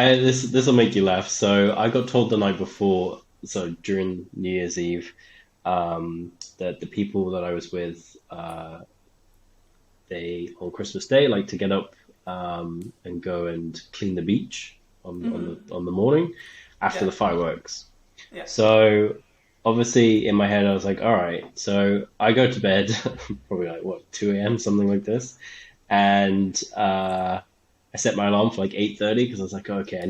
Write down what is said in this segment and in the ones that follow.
this will make you laugh. So I got told the night before, so during New Year's Eve, that the people that I was with, they on Christmas Day like to get up and go and clean the beach on the morning after Yeah, the fireworks. yeah. So obviously in my head I was like, all right, so I go to bed probably like what 2 a.m. something like this, and I set my alarm for like 8:30 because I was like, okay, I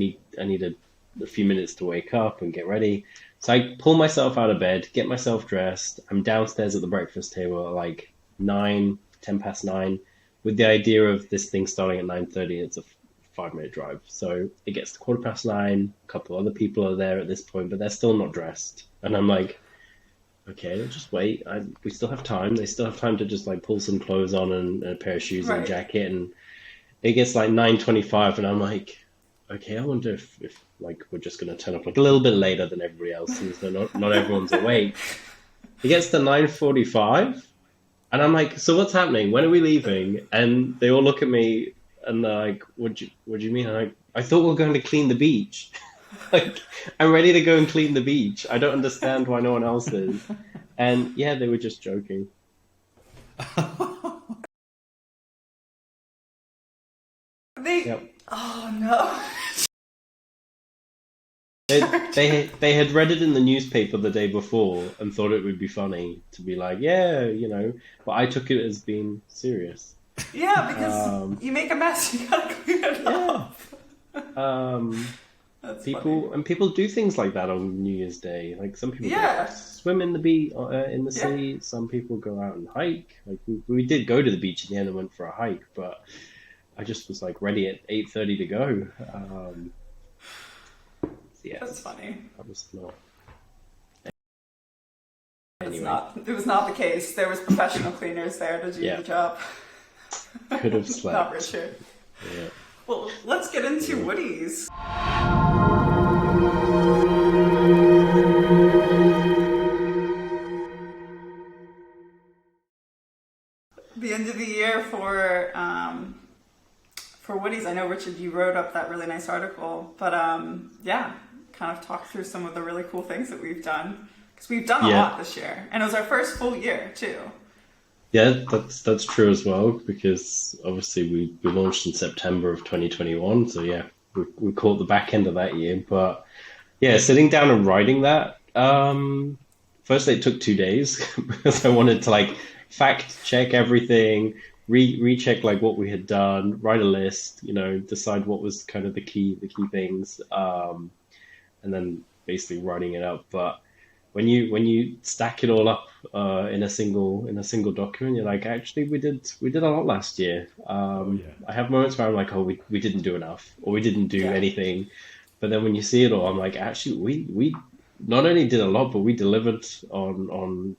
need a few minutes to wake up and get ready. So I pull myself out of bed, get myself dressed. I'm downstairs at the breakfast table at like 9, 10 past 9, with the idea of this thing starting at 9:30. It's a 5 minute drive. So it gets to quarter past 9. A couple other people are there at this point, but they're still not dressed. And I'm like, okay, just wait. We still have time. They still have time to just like pull some clothes on and a pair of shoes and a Right. jacket. And it gets like 9:25, and I'm like, okay, I wonder if like we're just gonna turn up like a little bit later than everybody else since not everyone's awake. It gets to 9:45, and I'm like, so what's happening? When are we leaving? And they all look at me and they're like, what do you mean? I'm like, I thought we were going to clean the beach. Like, I'm ready to go and clean the beach. I don't understand why no one else is. And yeah, they were just joking. They, Yep. oh no. They had read it in the newspaper the day before and thought it would be funny to be like, yeah, but I took it as being serious. Yeah, because Um, you make a mess, you gotta clean it yeah. up. Um, That's funny. people do things like that on New Year's Day. Like some people go Yeah, swim in the yeah. sea. Some people go out and hike. Like we did go to the beach in the end and went for a hike, but I just was like ready at 8:30 to go. Yeah, That's funny. that was not It's anyway. not. It was not the case. There was professional cleaners there to do Yeah, the job. could have Not slept. Richard. Yeah. Well, let's get into Yeah. Woodies. The end of the year for Woodies. I know Richard, you wrote up that really nice article, but yeah, kind of talk through some of the really cool things that we've done because we've done a Yeah, lot this year, and it was our first full year too. yeah, that's true as well because obviously we launched in September of 2021. So yeah, we caught the back end of that year. But yeah, sitting down and writing that, firstly it took 2 days because I wanted to like fact check everything, recheck like what we had done, write a list, decide what was kind of the key things, and then basically writing it up. But when you stack it all up in a single document, you're like, actually, we did a lot last year. Oh yeah. I have moments where I'm like, oh, we didn't do enough, or we didn't do Yeah, anything. But then when you see it all, I'm like, actually, we not only did a lot, but we delivered on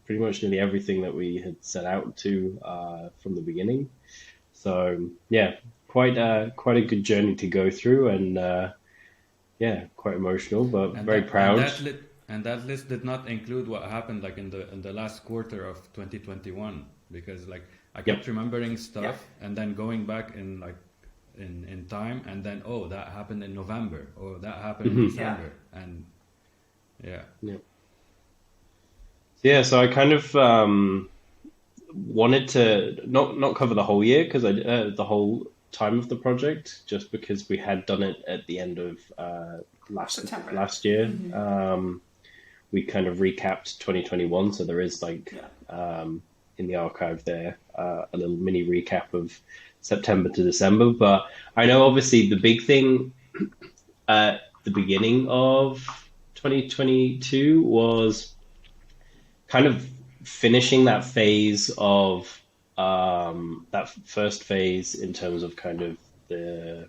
pretty much nearly everything that we had set out to from the beginning. So yeah, quite a good journey to go through, and yeah, quite emotional, but And very that and proud. that list did not include what happened like in the last quarter of 2021 because like I Yep. kept remembering yeah, stuff and then going back in like in time and then oh that happened in November or that happened in Hmm. yeah. December and yeah. Yep. Yeah, so I kind of wanted to not cover the whole year because the whole time of the project, just because we had done it at the end of last September. last year. Hmm. We kind of recapped 2021, so there is like Yeah, in the archive there a little mini recap of September to December. But I know obviously the big thing at the beginning of 2022 was kind of finishing that phase of that first phase in terms of kind of the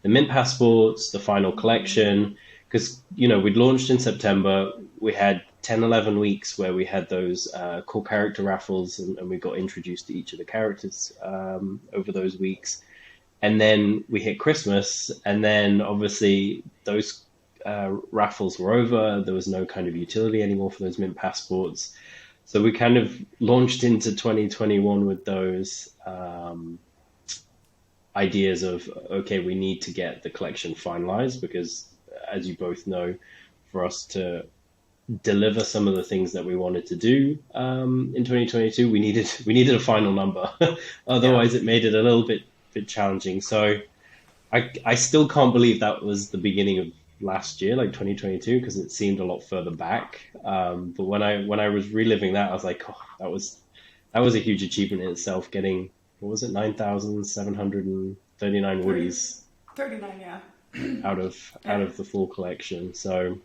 the mint passports, the final collection, because we'd launched in September. We had 10, 11 weeks where we had those cool character raffles, and we got introduced to each of the characters over those weeks. And then we hit Christmas, and then obviously those raffles were over. There was no kind of utility anymore for those mint passports. So we kind of launched into 2021 with those. ideas of, okay, we need to get the collection finalized because, as you both know, for us to deliver some of the things that we wanted to do in 2022, we needed a final number. Otherwise, it made it a little bit challenging. So I still can't believe that was the beginning of last year, like 2022, because it seemed a lot further back. But when I was reliving that, I was like, oh, that was a huge achievement in itself. Getting, what was it, 9,739 Woodies 39, yeah. out of the full collection. So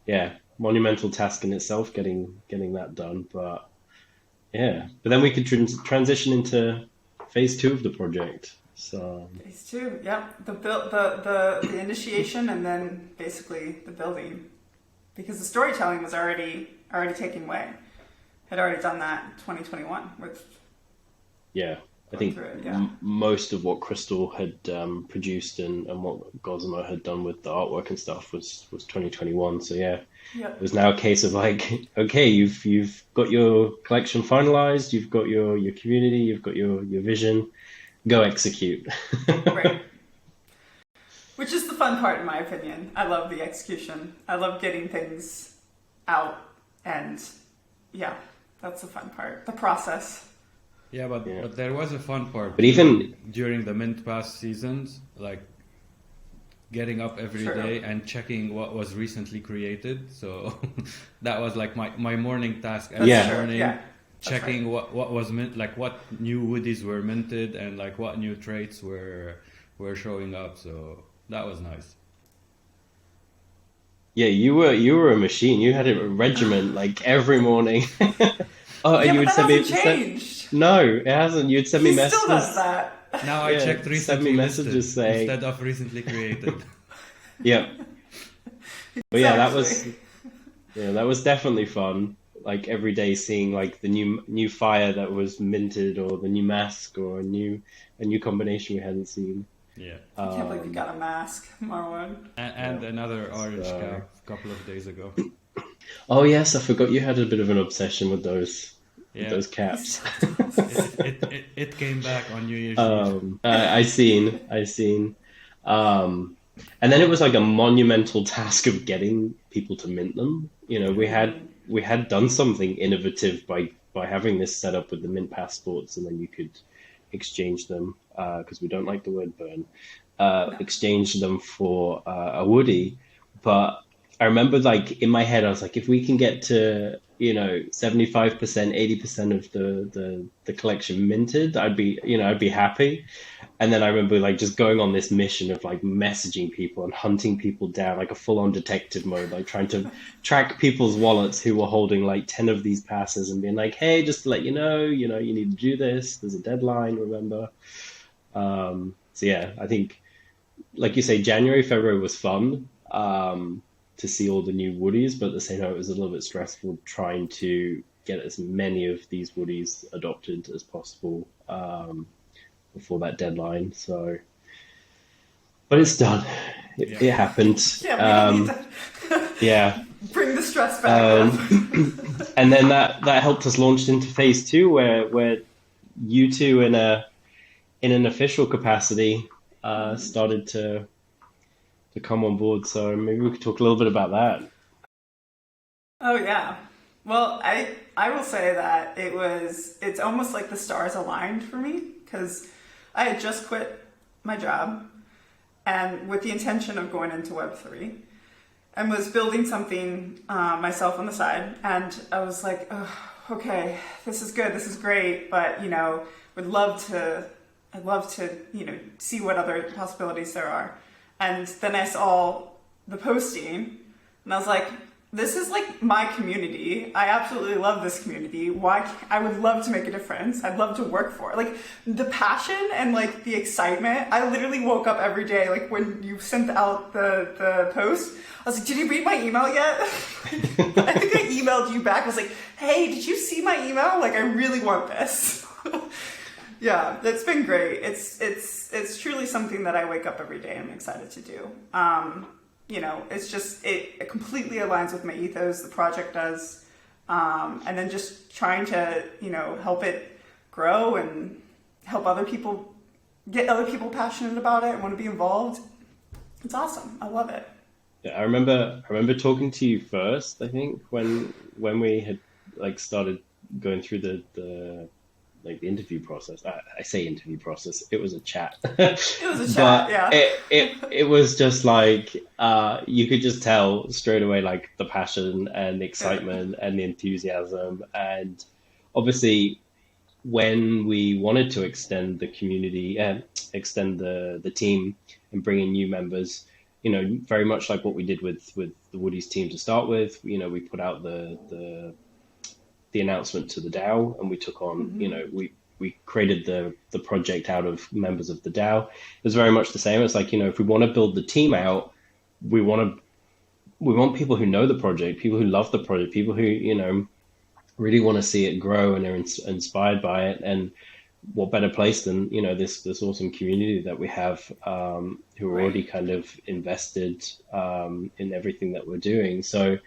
yeah, monumental task in itself getting that done. But yeah, but then we could transition into phase 2 of the project. So Phase 2, yep. The initiation and then basically the building, because the storytelling was already taking way. Had already done that in 2021 with. yeah, I think yeah. most of what Crystal had produced and what Gossamer had done with the artwork and stuff was 2021. So yeah, Yep. it was now a case of like, okay, you've got your collection finalized, you've got your community, you've got your vision, go execute. Right. Which is the fun part, in my opinion. I love the execution. I love getting things out, and yeah, that's the fun part. The process. Yeah, but there was a fun part. But even during the Mint Pass seasons, like getting up every day and checking what was recently created. So that was like my morning task every morning. Yeah. Checking what was mint, like what new Woodies were minted and like what new traits were showing up. So that was nice. yeah, you were a machine. You had a regiment like every morning. Oh, and Yeah, you but would that send me. hasn't changed. No, it hasn't. You'd send me He messages. still does that. Now I checked send recently me messages listed saying, instead of recently created. yeah. But yeah, Exactly. that was definitely fun. Like every day seeing like the new fire that was minted or the new mask or a new combination we hadn't seen. Yeah. I can't believe you got a mask, Marwan. And another orange cap a couple of days ago. Oh yes, I forgot you had a bit of an obsession with those caps. It came back on New Year's Eve. I seen. And then it was like a monumental task of getting people to mint them. You know, we had done something innovative by having this set up with the mint passports, and then you could exchange them because we don't like the word burn. Exchange them for a Woodie, but I remember like in my head I was like, if we can get to 75%, 80% of the collection minted, I'd be happy. And then I remember like just going on this mission of like messaging people and hunting people down, like a full-on detective mode, like trying to track people's wallets who were holding like 10 of these passes and being like, hey, just to let you know, you need to do this. There's a deadline, remember? So yeah, I think, like you say, January, February was fun to see all the new Woodies, but at the same time, it was a little bit stressful trying to get as many of these Woodies adopted as possible before that deadline. So, but it's done. It happened. Yeah, we need to Yeah. bring the stress back up. And then that helped us launch into phase 2, where you two in an official capacity started to come on board. So maybe we could talk a little bit about that. Oh yeah. Well, I will say that it's almost like the stars aligned for me, because I had just quit my job and with the intention of going into Web3 and was building something myself on the side. And I was like, oh, okay, this is good. This is great. But, I'd love to, see what other possibilities there are. And then I saw the posting and I was like, this is like my community. I absolutely love this community. I would love to make a difference. I'd love to work for it. Like the passion and like the excitement. I literally woke up every day, like when you sent out the post, I was like, did you read my email yet? I think I emailed you back. I was like, hey, did you see my email? Like, I really want this. Yeah, it's been great. It's truly something that I wake up every day and I'm excited to do. It's just, it completely aligns with my ethos, the project does. And then just trying to, help it grow and help other people get other people passionate about it and want to be involved. It's awesome. I love it. Yeah, I remember talking to you first, I think, when we had like started going through the like the interview process. I say interview process. It was a chat. It was a chat, But yeah. it was just like you could just tell straight away like the passion and the excitement and the enthusiasm. And obviously when we wanted to extend the community and extend the team and bring in new members, very much like what we did with the Woodies team to start with, we put out the announcement to the DAO, and we took on, we created the project out of members of the DAO. It was very much the same. It's like, if we want to build the team out, we want people who know the project, people who love the project, people who, really want to see it grow and are inspired by it. And what better place than, this awesome community that we have, who are already kind of invested in everything that we're doing. So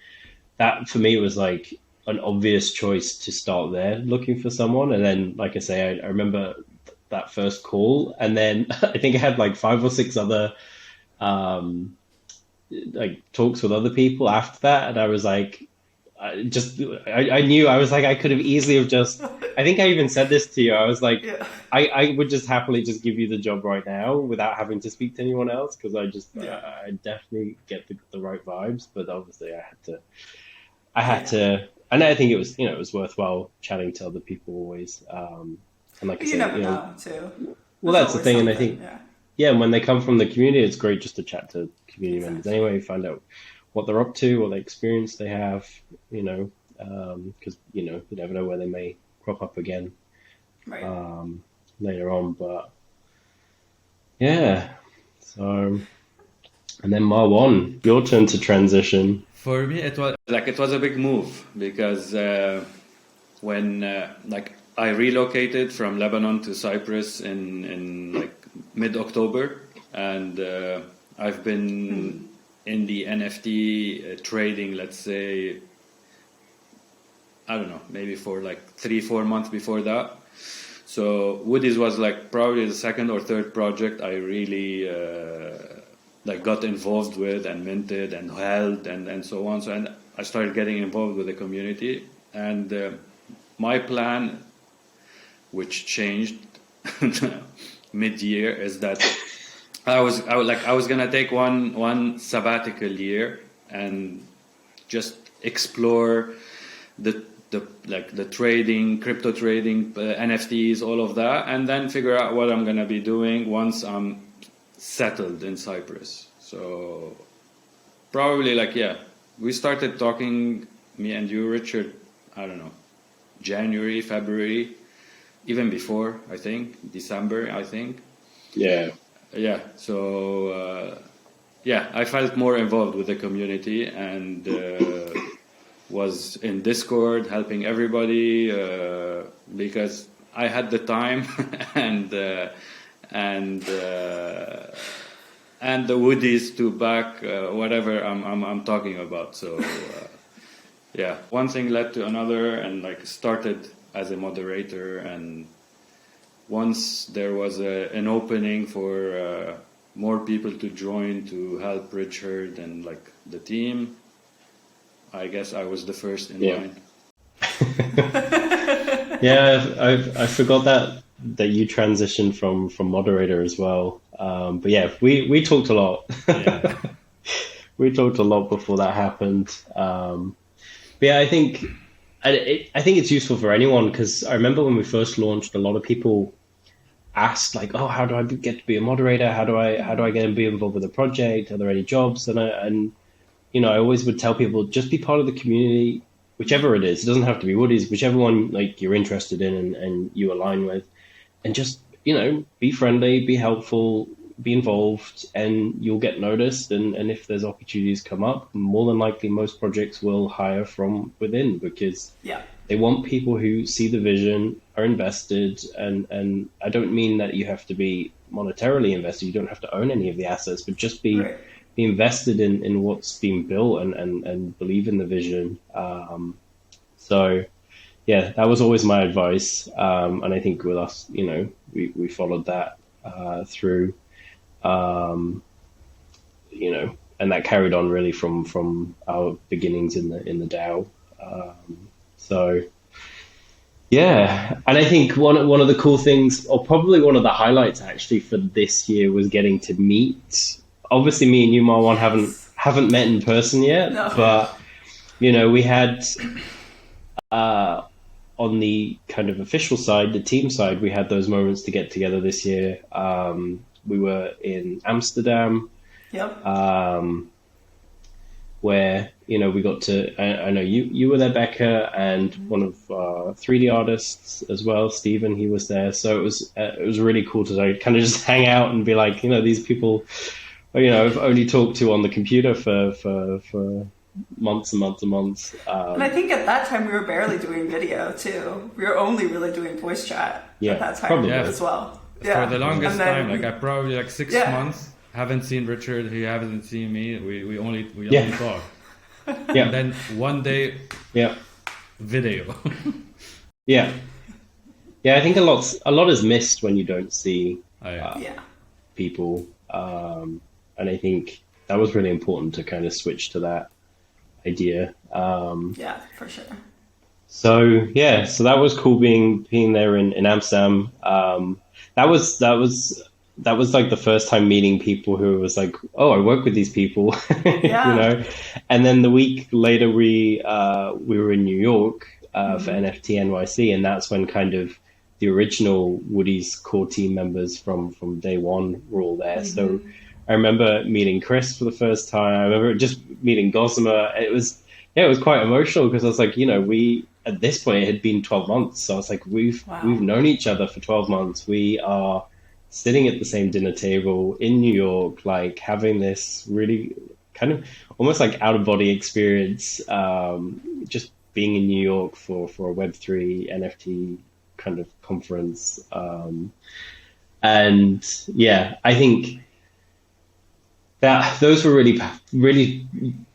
that for me was like an obvious choice to start there looking for someone. And then, like I say, I remember that first call, and then I think I had like 5 or 6 other like talks with other people after that. And I was like, I knew, I was like, I could have easily have just, I think I even said this to you. I was like, Yeah. I would just happily just give you the job right now without having to speak to anyone else. Cause I definitely get the right vibes, but obviously I had to, and I think it was, it was worthwhile chatting to other people always. And like I You said, never know, too. well, There's that's the always thing. And I something, think, yeah, and when they come from the community, it's great just to chat to community members anyway, find out what they're up to, what the experience they have, because, you never know where they may crop up again later on. But yeah, so, and then Marwan, your turn to transition. For me, it was a big move because when I relocated from Lebanon to Cyprus in like mid-October, and I've been in the NFT trading, let's say, I don't know, maybe for like 3-4 months before that. So Woodies was like probably the second or third project I really got involved with and minted and held and so on. So and I started getting involved with the community, and my plan, which changed mid-year, is that I was gonna take one sabbatical year and just explore the trading, crypto trading, NFTs, all of that, and then figure out what I'm gonna be doing once I'm settled in Cyprus. So probably we started talking, me and you, Richard, I don't know, January, February, even before, I think December, I think. Yeah, so I felt more involved with the community and was in Discord helping everybody because I had the time and the Woodies to back whatever I'm talking about. So one thing led to another, and started as a moderator, and once there was an opening for more people to join to help Richard and the team, I guess I was the first in line. Yeah, I forgot that you transitioned from moderator as well. But yeah, we talked a lot. Yeah. We talked a lot before that happened. But yeah, I think it's useful for anyone, because I remember when we first launched, a lot of people asked oh, how do I get to be a moderator? How do I get to be involved with the project? Are there any jobs? And I always would tell people, just be part of the community, whichever it is. It doesn't have to be Woodies, whichever one you're interested in and you align with, and just be friendly, be helpful, be involved, and you'll get noticed. And if there's opportunities come up, more than likely most projects will hire from within, because they want people who see the vision, are invested, and I don't mean that you have to be monetarily invested. You don't have to own any of the assets, but just be invested in what's being built and believe in the vision. So yeah, that was always my advice. And I think with us, we followed that. through, you know, and that carried on really from our beginnings in the DAO. So yeah, and I think one of the cool things, or probably one of the highlights actually for this year, was getting to meet. Obviously, me and you, Marwan, haven't met in person yet, No. but you know, we had on the kind of official side, the team side, we had those moments to get together this year. We were in Amsterdam. Yep. Where, you know, we got to, I know you were there, Becca, and one of 3D artists as well, Stephen, he was there. So it was really cool to kind of just hang out and be like, you know, these people, you know, I've only talked to on the computer for months and months and months. And I think at that time we were barely doing video too. We were only really doing voice chat at that time as well. For the longest time, like I probably like 6 months. Haven't seen Richard. He hasn't seen me. We only talk. And then one day, video. Yeah. I think a lot is missed when you don't see people, and I think that was really important to kind of switch to that idea. Yeah, for sure. So that was cool being there in Amsterdam. That was like the first time meeting people who was like, oh, I work with these people, you know. And then the week later, we were in New York for NFT NYC, and that's when kind of the original Woodies core team members from day one were all there. So I remember meeting Chris for the first time. I remember just meeting Gossamer. It was quite emotional because I was like, you know, at this point it had been 12 months. So I was like, we've known each other for 12 months. We are sitting at the same dinner table in New York, like having this really kind of almost like out of body experience, just being in New York for a Web3 NFT kind of conference. And I think that those were really, really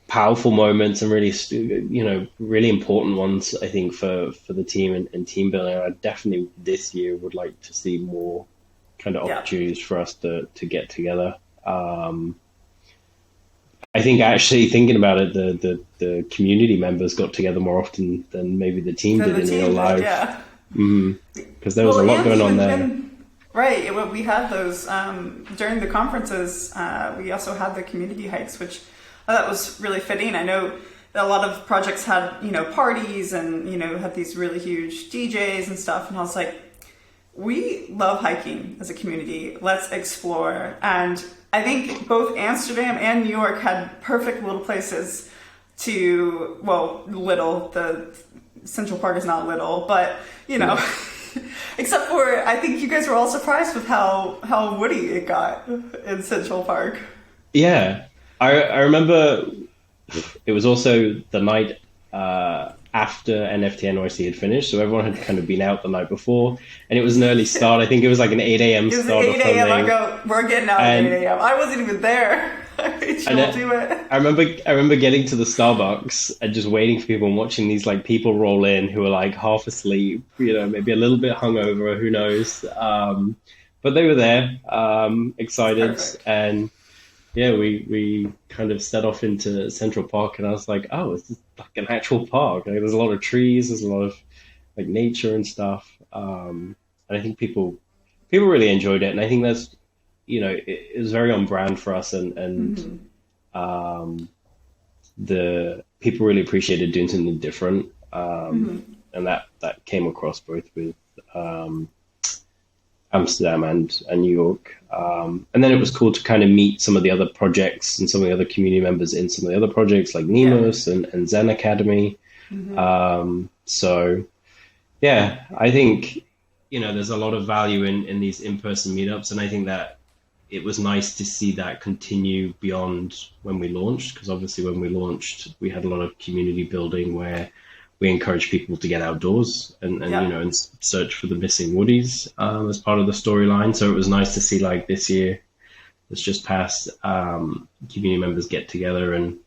powerful moments and really, you know, really important ones, I think, for the team and team building. I definitely this year would like to see more kind of opportunities for us to get together. I think actually thinking about it, the community members got together more often than maybe the team did in real life. Because there was a lot going on there. Right. We had those during the conferences. We also had the community hikes, which I thought was really fitting. I know that a lot of projects had, you know, parties and, you know, had these really huge DJs and stuff. And I was like, we love hiking as a community. Let's explore. And I think both Amsterdam and New York had perfect little places to, the Central Park is not little, but, you know, except for, I think you guys were all surprised with how woody it got in Central Park. Yeah. I remember it was also the night after NFT NYC had finished, so everyone had kind of been out the night before, and it was an early start. I think it was like an 8 a.m. start. It was 8 a.m. I go, we're getting out at 8 a.m. I wasn't even there. I do it. I remember getting to the Starbucks and just waiting for people and watching these like people roll in who were like half asleep, you know, maybe a little bit hungover, who knows. But they were there, excited. Perfect. And yeah, we kind of set off into Central Park, and I was like, oh, this is like an actual park. Like, there's a lot of trees, there's a lot of like nature and stuff. And I think people really enjoyed it. And I think that's, you know, it was very on brand for us, and the people really appreciated doing something different. And that came across both with Amsterdam and New York. And then it was cool to kind of meet some of the other projects and some of the other community members in some of the other projects like Nemos and Zen Academy. So yeah, I think, you know, there's a lot of value in these in-person meetups. And I think that it was nice to see that continue beyond when we launched, because obviously when we launched, we had a lot of community building where we encourage people to get outdoors and you know, and search for the missing Woodies as part of the storyline. So it was nice to see, like, this year that's just passed, community members get together, and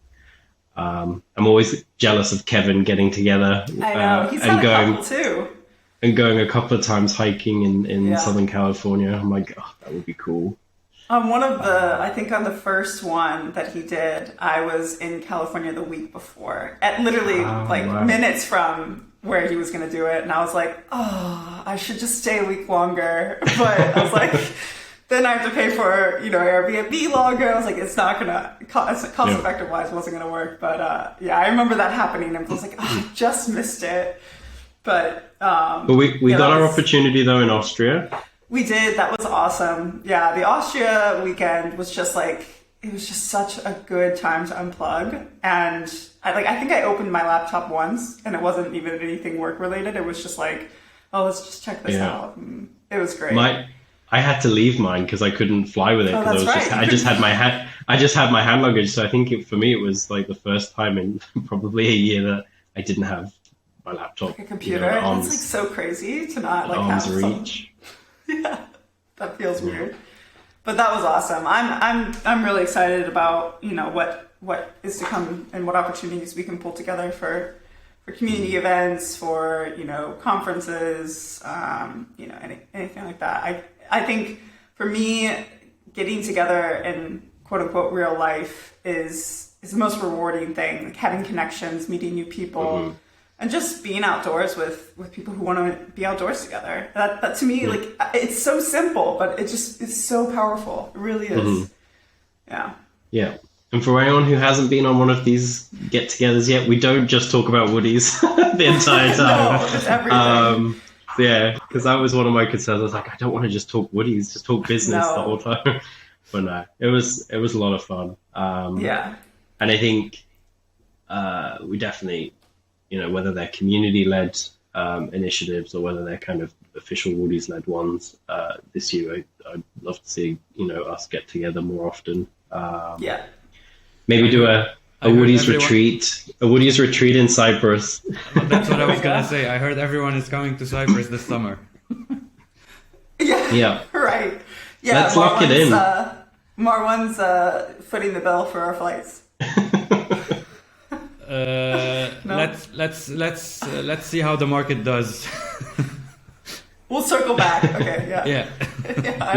I'm always jealous of Kevin getting together. I know, he's had a couple too. and going a couple of times hiking in Yeah. Southern California. I'm like, oh, that would be cool. On one of the, I think on the first one that he did, I was in California the week before, at literally like wow. minutes from where he was going to do it. And I was like, oh, I should just stay a week longer. But I was like, then I have to pay for, Airbnb longer. I was like, it's not going to, cost effective wise, wasn't going to work. But yeah, I remember that happening. And I was like, oh, I just missed it. But we got our opportunity though in Austria. We did. That was awesome. Yeah, the Austria weekend was just like, it was just such a good time to unplug. And I think I opened my laptop once and it wasn't even anything work related. It was just like, oh, let's just check this out. And it was great. I had to leave mine because I couldn't fly with it. Oh, that's right. I just had my hand luggage. So I think for me it was like the first time in probably a year that I didn't have my laptop. Like a computer. It's like so crazy to not like arm's have reach. Yeah, that feels weird. But that was awesome. I'm really excited about what is to come and what opportunities we can pull together for community events, for conferences, anything like that. I think for me, getting together in quote unquote real life is the most rewarding thing. Like having connections, meeting new people. And just being outdoors with people who want to be outdoors together. That to me, like, it's so simple, but it's so powerful. It really is. Yeah. Yeah. And for anyone who hasn't been on one of these get-togethers yet, we don't just talk about Woodies the entire time. No, it's everything. Yeah, because that was one of my concerns. I was like, I don't want to just talk Woodies, just talk business the whole time. But no, it was a lot of fun. Yeah. And I think we definitely, whether they're community-led initiatives or whether they're kind of official Woodies-led ones, this year I'd love to see, us get together more often. Yeah. Maybe do a Woodies retreat, a Woodies retreat in Cyprus. That's what I was gonna say. I heard everyone is coming to Cyprus this summer. Yeah. Right. Yeah. Let's lock it in. Marwan's footing the bill for our flights. No? Let's see how the market does. We'll circle back. Okay. Yeah. Yeah.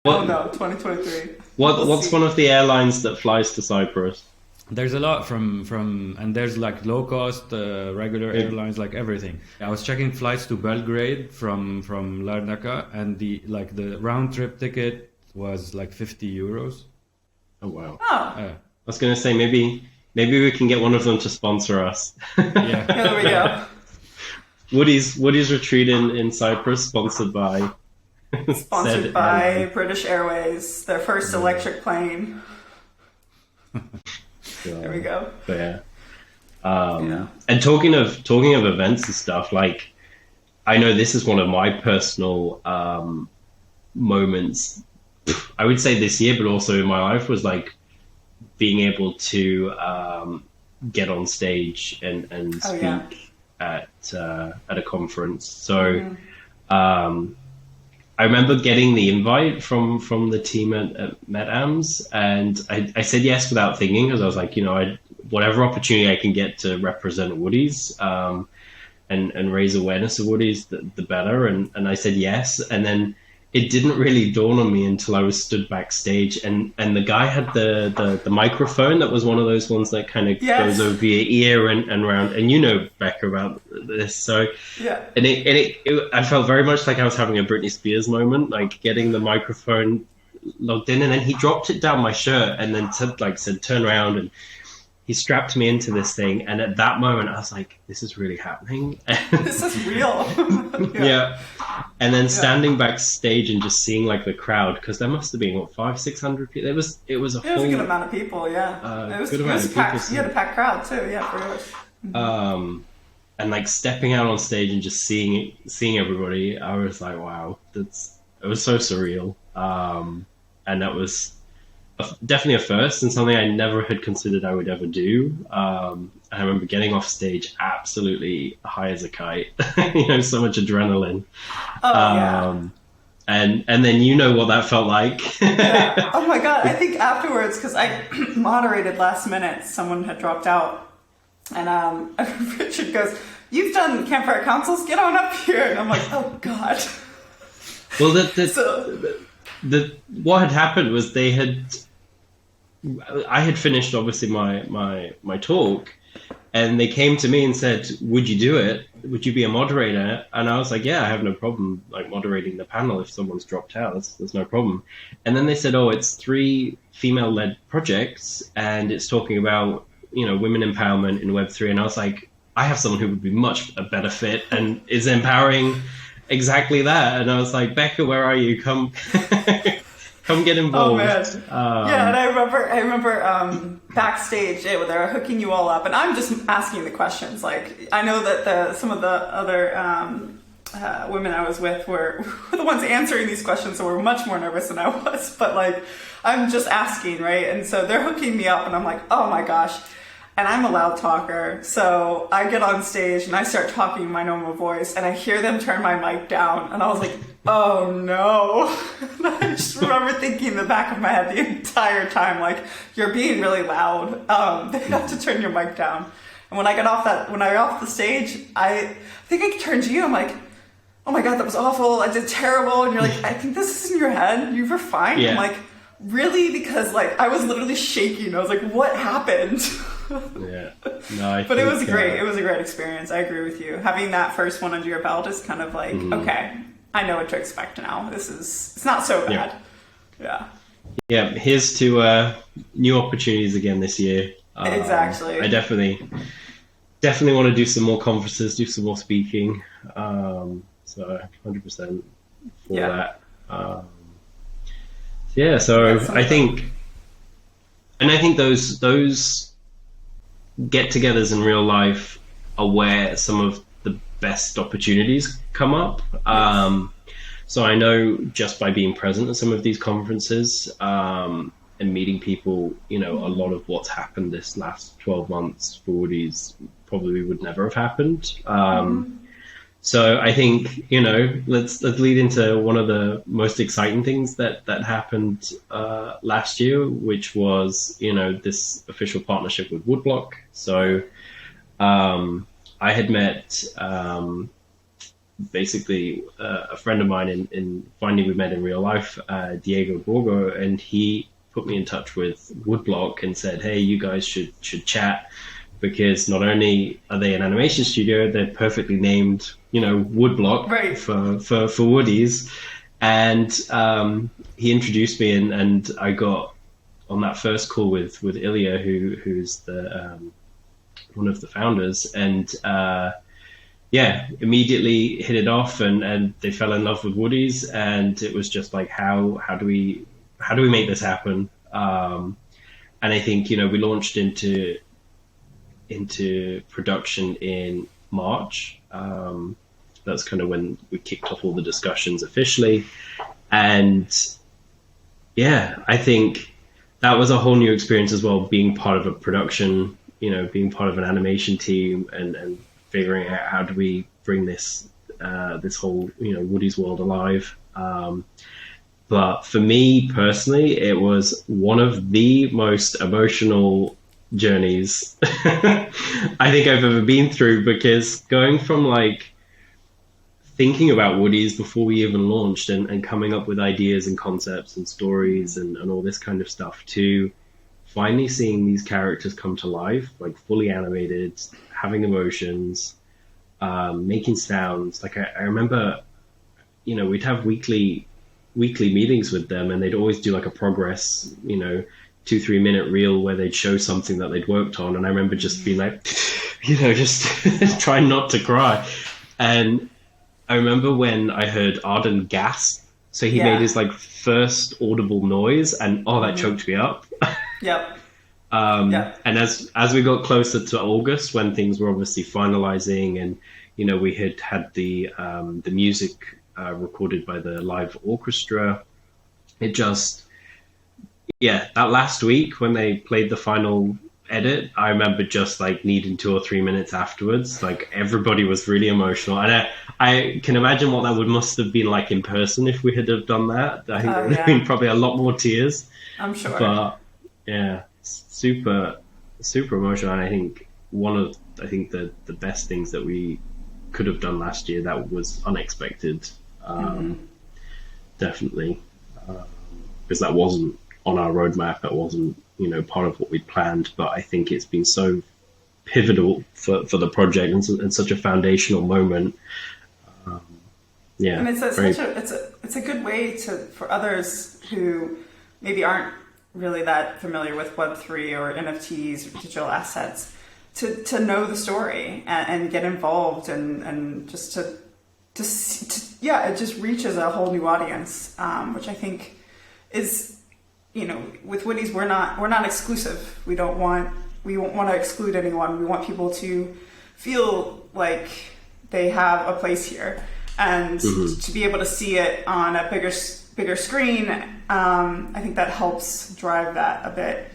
Oh no, 2023. What's one of the airlines that flies to Cyprus? There's a lot from and there's like low cost, regular airlines, like everything. I was checking flights to Belgrade from Larnaca, and the round trip ticket was like 50 euros. Oh wow! Oh. I was gonna say maybe we can get one of them to sponsor us. Yeah. There we go. Woodie's retreat in Cyprus, sponsored by. Sponsored by British Airways, their first electric plane. There we go. But yeah. And talking of events and stuff, like I know this is one of my personal moments. I would say this year, but also in my life, was like being able to get on stage and speak at a conference. So. I remember getting the invite from the team at MetAms, and I said yes without thinking, because I was like, whatever opportunity I can get to represent Woodies and raise awareness of Woodies, the better. And I said yes, and then it didn't really dawn on me until I was stood backstage, and the guy had the microphone that was one of those ones that kind of goes over your ear and around, and Becca about this. So and it I felt very much like I was having a Britney Spears moment, like getting the microphone logged in, and then he dropped it down my shirt and then said turn around, and he strapped me into this thing, and at that moment I was like, this is really happening. This is real. Yeah. And then standing backstage and just seeing like the crowd, because there must have been 500-600 people. It was a a good amount of people. Yeah, it was packed. So. You had a packed crowd too. Yeah, for sure. And like stepping out on stage and just seeing everybody, I was like, wow, it was so surreal. And that was definitely a first, and something I never had considered I would ever do. I remember getting off stage absolutely high as a kite, so much adrenaline. And then what that felt like. Yeah. Oh my God, I think afterwards, because I moderated last minute, someone had dropped out, and Richard goes, you've done campfire councils, get on up here. And I'm like, oh God. Well, So, what had happened was I had finished obviously my talk, and they came to me and said, "Would you do it? Would you be a moderator?" And I was like, "Yeah, I have no problem like moderating the panel if someone's dropped out. There's no problem." And then they said, "Oh, it's 3 female-led projects, and it's talking about women empowerment in Web3." And I was like, "I have someone who would be much a better fit and is empowering exactly that." And I was like, "Becca, where are you? Come." Come get involved. Oh man! Yeah, and I remember backstage they were hooking you all up, and I'm just asking the questions. Like I know that some of the other women I was with were the ones answering these questions, so were much more nervous than I was. But like I'm just asking, right? And so they're hooking me up, and I'm like, oh my gosh! And I'm a loud talker, so I get on stage and I start talking in my normal voice, and I hear them turn my mic down, and I was like, oh no. And I just remember thinking in the back of my head the entire time, like, you're being really loud. They have to turn your mic down. And when I got off the stage, I think I turned to you, I'm like, oh my God, that was awful. I did terrible. And you're like, I think this is in your head. You were fine. Yeah. I'm like, really? Because like I was literally shaking. I was like, what happened? Yeah. No, but it was great. It was a great experience. I agree with you. Having that first one under your belt is kind of like, okay, I know what to expect now. It's not so bad. Yeah. Here's to new opportunities again this year. Exactly. I definitely want to do some more conferences, do some more speaking. So 100% for that. So I think those get-togethers in real life are where some of the best opportunities come up. So I know just by being present at some of these conferences and meeting people, a lot of what's happened this last 12 months for Woodies probably would never have happened. So I think, let's lead into one of the most exciting things that happened last year, which was, this official partnership with Woodblock. So I had met basically a friend of mine in Finding We Met in Real Life, Diego Borgo, and he put me in touch with Woodblock and said, hey, you guys should chat, because not only are they an animation studio, they're perfectly named, Woodblock, right, for Woodies. And he introduced me, and I got on that first call with Ilya, who's the one of the founders, and immediately hit it off, and they fell in love with Woodies, and it was just like, how do we make this happen? And I think, we launched into production in March. That's kind of when we kicked off all the discussions officially. And I think that was a whole new experience as well, being part of a production, being part of an animation team and figuring out how do we bring this whole, Woodie's world alive. But for me personally, it was one of the most emotional journeys I think I've ever been through, because going from like thinking about Woodies before we even launched and coming up with ideas and concepts and stories and all this kind of stuff, to finally seeing these characters come to life, like fully animated, having emotions, making sounds. Like I remember, we'd have weekly meetings with them, and they'd always do like a progress, 2-3 minute reel where they'd show something that they'd worked on. And I remember just being like, just trying not to cry. And I remember when I heard Arden gasp. So he made his like first audible noise, and that choked me up. Yep. And as we got closer to August, when things were obviously finalizing, and we had the music recorded by the live orchestra, it just that last week when they played the final edit, I remember just like needing 2 or 3 minutes afterwards. Like everybody was really emotional, and I can imagine what that must have been like in person if we had have done that. I think there would have been probably a lot more tears. I'm sure. But super, super emotional, and I think one of, I think, the best things that we could have done last year that was unexpected. Definitely, because that wasn't on our roadmap. That wasn't, part of what we'd planned. But I think it's been so pivotal for the project and such a foundational moment. And it's a good way for others who maybe aren't really that familiar with Web3 or NFTs or digital assets to know the story and get involved and just it just reaches a whole new audience, which I think is, with Woodies, we're not exclusive. We won't want to exclude anyone. We want people to feel like they have a place here, and to be able to see it on a bigger screen. I think that helps drive that a bit,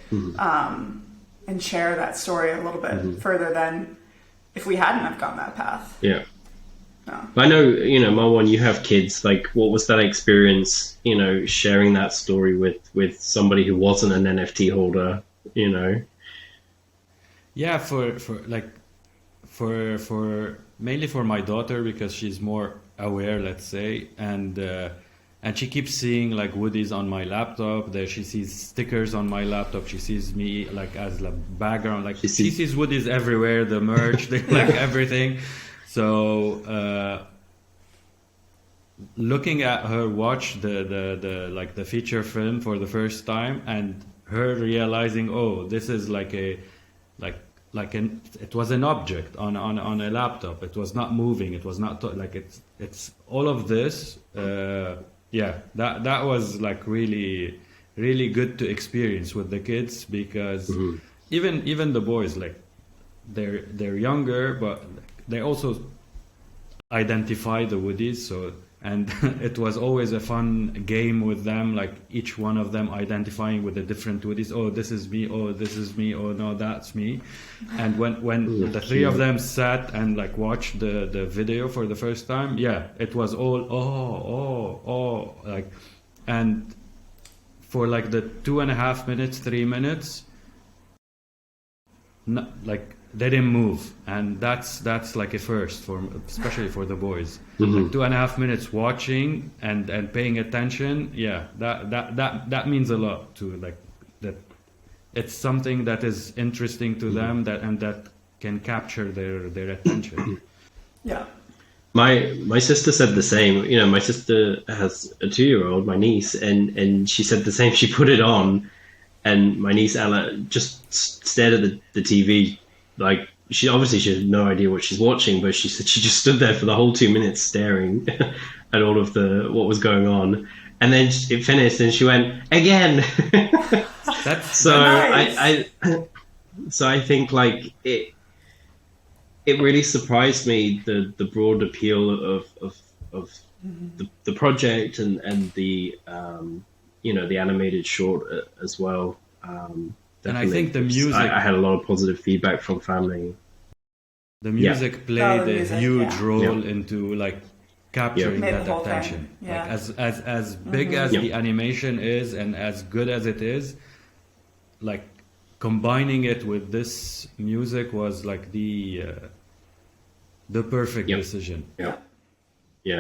and share that story a little bit further than if we hadn't have gone that path. Yeah. No. I know, Marwan, you have kids. Like, what was that experience, sharing that story with somebody who wasn't an NFT holder, Yeah, for mainly for my daughter, because she's more aware, let's say, and she keeps seeing like Woodies on my laptop. There, she sees stickers on my laptop. She sees me like as the background, like she sees Woodies everywhere, the merch, like everything. So looking at her watch the feature film for the first time, and her realizing, oh, this is it was an object on a laptop. It was not moving. It was not it's all of this. That was like really, really good to experience with the kids, because even the boys, like they're younger, but they also identify the Woodies. So, and it was always a fun game with them, like each one of them identifying with the different Woodies. Oh, this is me. Oh, this is me. Oh, no, that's me. And when the three of them sat and like watched the video for the first time, it was all like, and for like the 2.5 minutes, 3 minutes, like they didn't move, and that's like a first especially for the boys. Like 2.5 minutes watching and paying attention. That means a lot to like that. It's something that is interesting to them, that can capture their attention. Yeah. My sister said the same. My sister has a 2-year-old, my niece, and she said the same. She put it on, and my niece Ella just stared at the TV. Like, she had no idea what she's watching, but she said she just stood there for the whole 2 minutes staring at all of what was going on, and then it finished, and she went again. That's so nice. I think like it really surprised me, the broad appeal of the project and the the animated short as well. And I think the music, I had a lot of positive feedback from family. The music played a huge role Yeah. into like capturing Made that the whole attention. thing. Yeah. Like as big as the animation is and as good as it is, like combining it with this music was like the perfect decision. Yeah,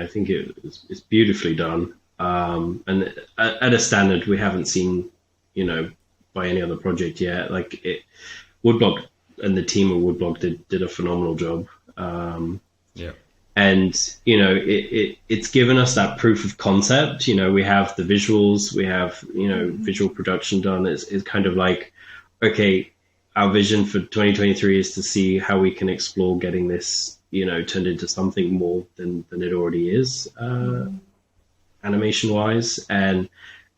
I think it's beautifully done. And at a standard we haven't seen, by any other project yet. Like Woodblock and the team of Woodblock did a phenomenal job. And it's given us that proof of concept. We have the visuals, we have visual production done. It's kind of like, okay, our vision for 2023 is to see how we can explore getting this turned into something more than it already is, animation wise. And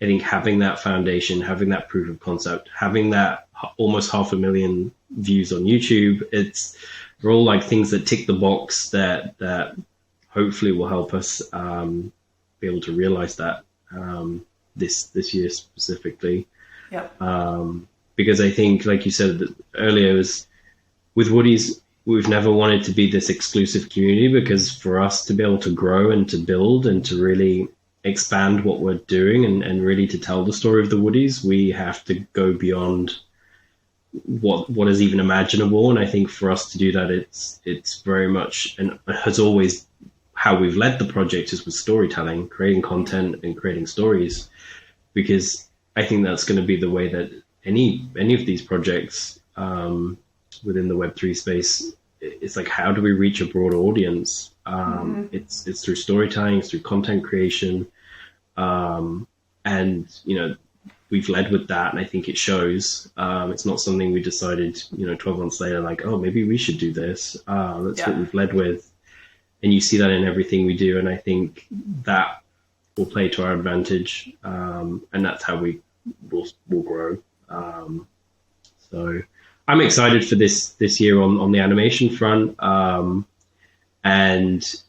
I think having that foundation, having that proof of concept, having that almost 500,000 views on YouTube, they're all like things that tick the box that hopefully will help us be able to realize that this year specifically. Because I think, like you said earlier, with Woodies, we've never wanted to be this exclusive community, because for us to be able to grow and to build and to really expand what we're doing and really to tell the story of the Woodies, we have to go beyond what is even imaginable. And I think for us to do that, it's very much, and has always, how we've led the project is with storytelling, creating content and creating stories, because I think that's going to be the way that any of these projects within the Web3 space, it's like, how do we reach a broader audience? It's through storytelling, it's through content creation, and we've led with that, and I think it shows. It's not something we decided 12 months later, like, oh, maybe we should do this. That's what we've led with, and you see that in everything we do, and I think that will play to our advantage, and that's how we will grow. So I'm excited for this year on the animation front, and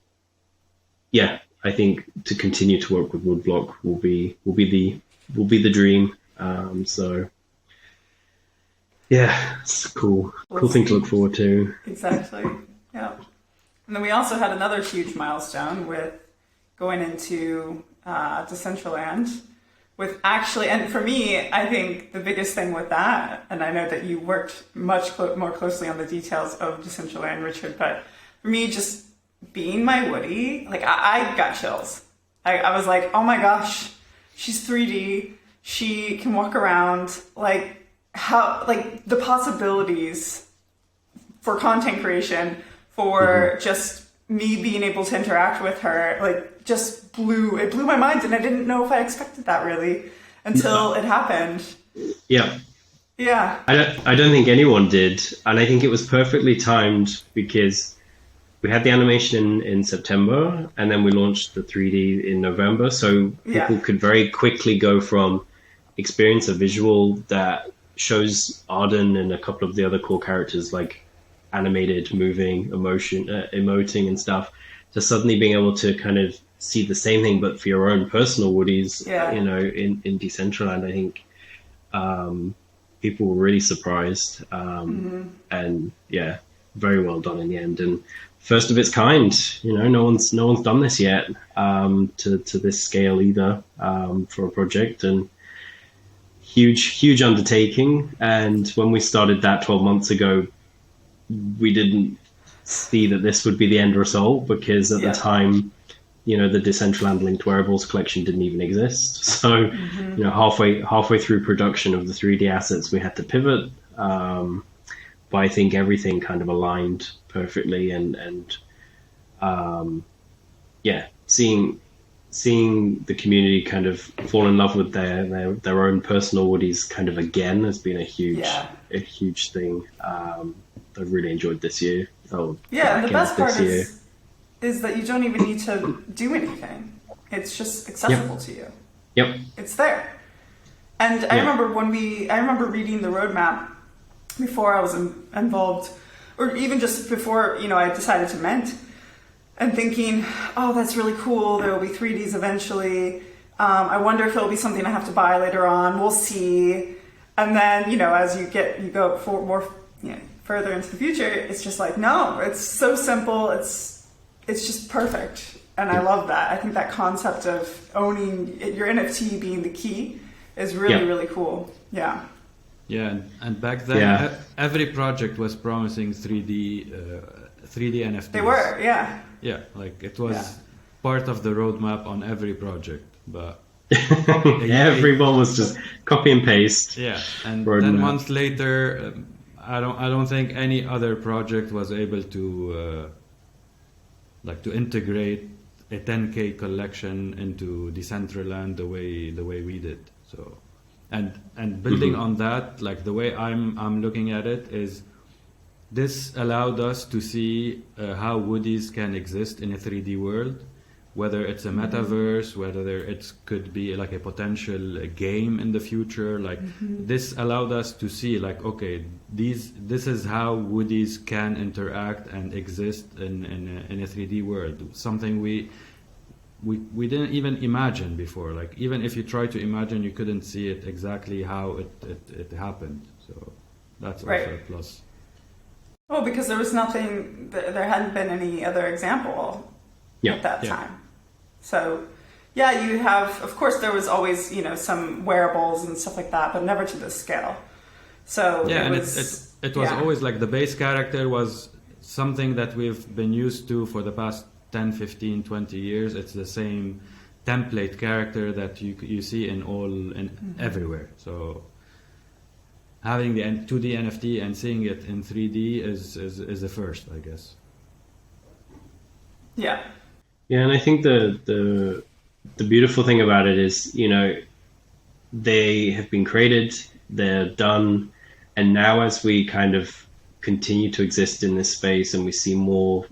yeah, I think to continue to work with Woodblock will be the dream. So yeah, it's cool thing to look forward to. Exactly. Yeah. And then we also had another huge milestone with going into Decentraland. With actually, and for me, I think the biggest thing with that, and I know that you worked much more closely on the details of Decentraland, Richard, but for me, just being my Woody, like I got chills. I was like, oh my gosh, she's 3D, she can walk around, like how, like the possibilities for content creation, for just me being able to interact with her, like just blew my mind, and I didn't know if I expected that really until it happened. Yeah. I don't think anyone did, and I think it was perfectly timed because we had the animation in September, and then we launched the 3D in November, so people could very quickly go from experience a visual that shows Arden and a couple of the other core characters like animated, moving, emoting and stuff, to suddenly being able to kind of see the same thing but for your own personal Woodies. In Decentraland. I think people were really surprised, and yeah, very well done in the end, and first of its kind. No one's done this yet to this scale either, for a project, and huge undertaking. And when we started that 12 months ago, we didn't see that this would be the end result, because at the time, the Decentraland linked wearables collection didn't even exist. So, halfway through production of the 3D assets, we had to pivot. But I think everything kind of aligned perfectly, and seeing the community kind of fall in love with their own personal Woodies kind of again has been a huge thing. I really enjoyed this year. And the best part is that you don't even need to do anything. It's just accessible to you. Yep. It's there. And I remember reading the roadmap before I was involved, or even just before, I decided to mint, and thinking, oh, that's really cool. There will be 3Ds eventually. I wonder if it'll be something I have to buy later on. We'll see. And then, as you go for more, further into the future, it's just like, no, it's so simple. It's just perfect. And I love that. I think that concept of owning your NFT being the key is really, really cool. Yeah. Yeah, and back then, every project was promising 3D NFTs. They were, yeah. Yeah, like it was part of the roadmap on every project, but everyone was just copy and paste. Yeah, and roadmap. 10 months later, I don't think any other project was able to to integrate a 10K collection into Decentraland the way we did. So. And building on that, like the way I'm looking at it is, this allowed us to see how Woodies can exist in a 3D world, whether it's a metaverse, whether it could be like a potential game in the future. Like this allowed us to see, like, okay, this is how Woodies can interact and exist in a 3D world. Something we didn't even imagine before. Like, even if you try to imagine, you couldn't see it exactly how it happened. So that's also a plus. Oh, because there was nothing, there hadn't been any other example at that time. So you have, of course there was always, some wearables and stuff like that, but never to this scale. So Yeah, it and was, it was yeah. always like the base character was something that we've been used to for the past 10, 15, 20 years. It's the same template character that you see everywhere. So having the 2D NFT and seeing it in 3D is the first, I guess. Yeah. Yeah, and I think the beautiful thing about it is, they have been created, they're done, and now as we kind of continue to exist in this space and we see more,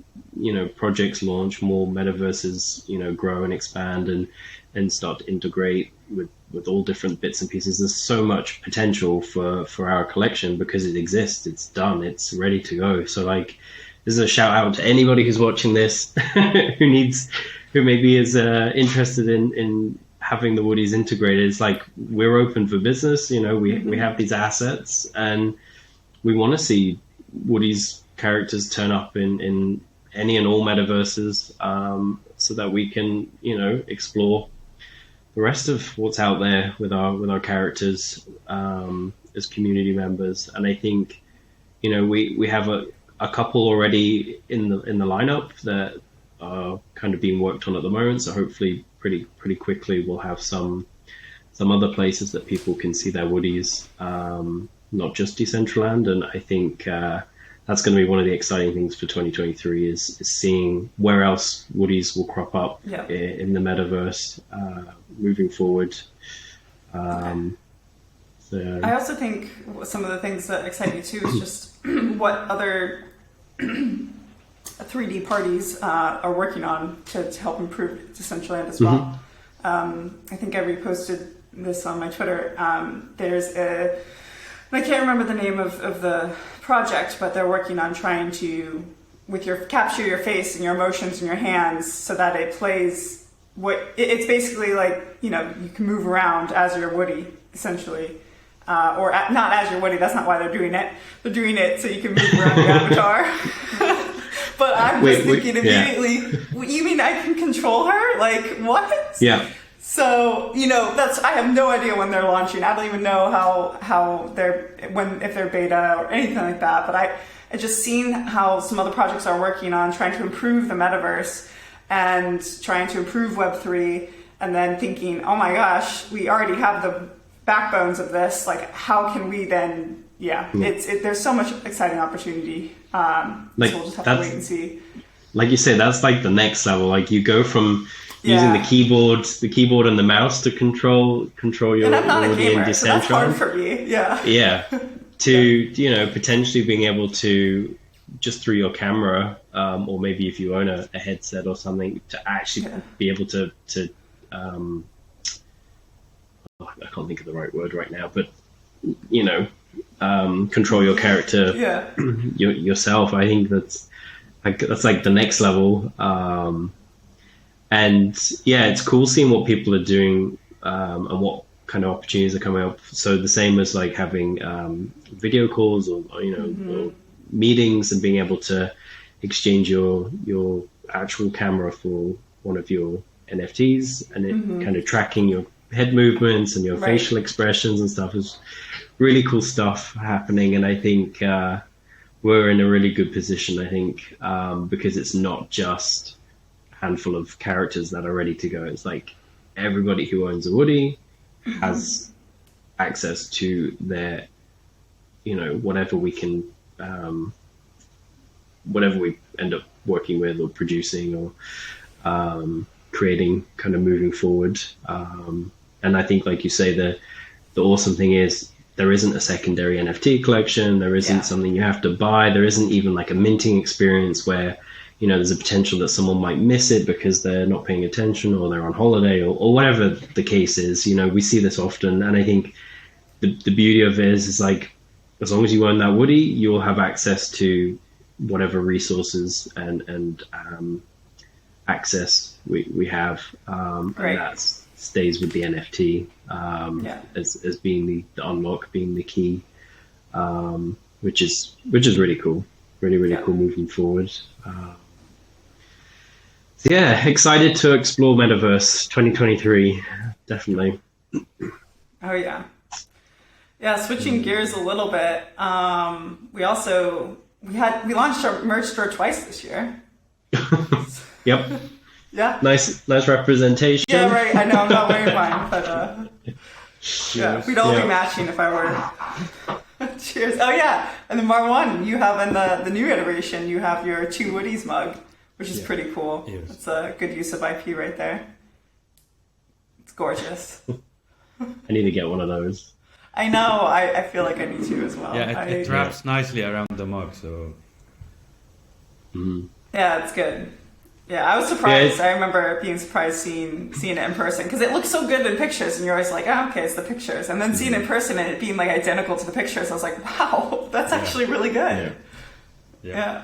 projects launch, more metaverses, grow and expand and start to integrate with all different bits and pieces. There's so much potential for our collection because it exists, it's done, it's ready to go. So like, this is a shout out to anybody who's watching this who maybe is interested in having the Woodies integrated. It's like, we're open for business. We have these assets and we want to see Woodies characters turn up in any and all metaverses, so that we can, explore the rest of what's out there with our characters, as community members. And I think, we have a couple already in the lineup that are kind of being worked on at the moment. So hopefully pretty quickly we'll have some other places that people can see their Woodies, not just Decentraland. And I think that's going to be one of the exciting things for 2023 is seeing where else Woodies will crop up in the metaverse moving forward. So I also think some of the things that excite me too is just what other 3D parties are working on to help improve Decentraland as well. I think I reposted this on my Twitter. There's I can't remember the name of the project, but they're working on trying to capture your face and your emotions and your hands so that it plays it's basically like, you can move around as your Woody, essentially. Not as your Woody, that's not why they're doing it. They're doing it so you can move around your avatar. But I'm just thinking immediately, you mean I can control her? Like, what? Yeah. So, I have no idea when they're launching. I don't even know if they're beta or anything like that. But I just seen how some other projects are working on trying to improve the metaverse and trying to improve Web3, and then thinking, oh my gosh, we already have the backbones of this. Like, how can we then? There's so much exciting opportunity. So we'll just have to wait and see. Like you said, that's like the next level. Like, you go from using the keyboard and the mouse to control your and I'm not a gamer, so that's hard for me. To potentially being able to just through your camera, or maybe if you own a headset or something, to actually be able to I can't think of the right word right now, but control your character yourself. I think that's like the next level. And it's cool seeing what people are doing, and what kind of opportunities are coming up. So the same as like having video calls or or meetings, and being able to exchange your actual camera for one of your NFTs, and it kind of tracking your head movements and your facial expressions and stuff is really cool stuff happening. And I think we're in a really good position, I think, because it's not just handful of characters that are ready to go. It's like everybody who owns a Woody has access to their, whatever we can, whatever we end up working with or producing or creating, kind of moving forward. And I think, like you say, the awesome thing is there isn't a secondary NFT collection. There isn't something you have to buy. There isn't even like a minting experience where there's a potential that someone might miss it because they're not paying attention or they're on holiday or whatever the case is. We see this often. And I think the beauty of it is like, as long as you own that Woody, you'll have access to whatever resources and access we have. And that stays with the NFT as being the unlock, being the key, which is really cool. Really cool moving forward. So excited to explore Metaverse 2023, definitely. Oh yeah. Yeah, switching gears a little bit. We launched our merch store twice this year. Yep. Yeah. Nice representation. Yeah, right. I know I'm not wearing mine, but yeah, we'd all be matching if I were. Cheers. Oh yeah, and then Marwan, you have in the new iteration, you have your 2 Woodies mug, which is pretty cool. Yes. It's a good use of IP right there. It's gorgeous. I need to get one of those. I know. I feel like I need to as well. Yeah, it wraps nicely around the mug, so. Yeah, it's good. Yeah, I was surprised. Yeah, I remember being surprised seeing it in person because it looks so good in pictures, and you're always like, oh, okay, it's the pictures. And then seeing it in person and it being like identical to the pictures, I was like, wow, that's actually really good. Yeah.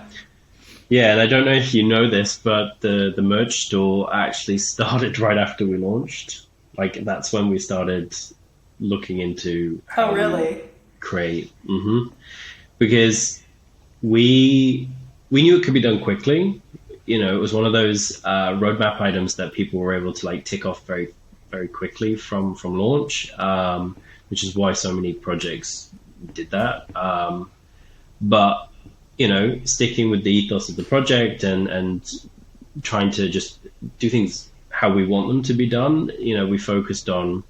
Yeah, and I don't know if you know this, but the merch store actually started right after we launched. Like that's when we started looking into how Oh, really? we create. Because we knew it could be done quickly. You know, it was one of those roadmap items that people were able to like tick off very, very quickly from launch, which is why so many projects did that. But you know, sticking with the ethos of the project and trying to just do things how we want them to be done. You know, we focused on,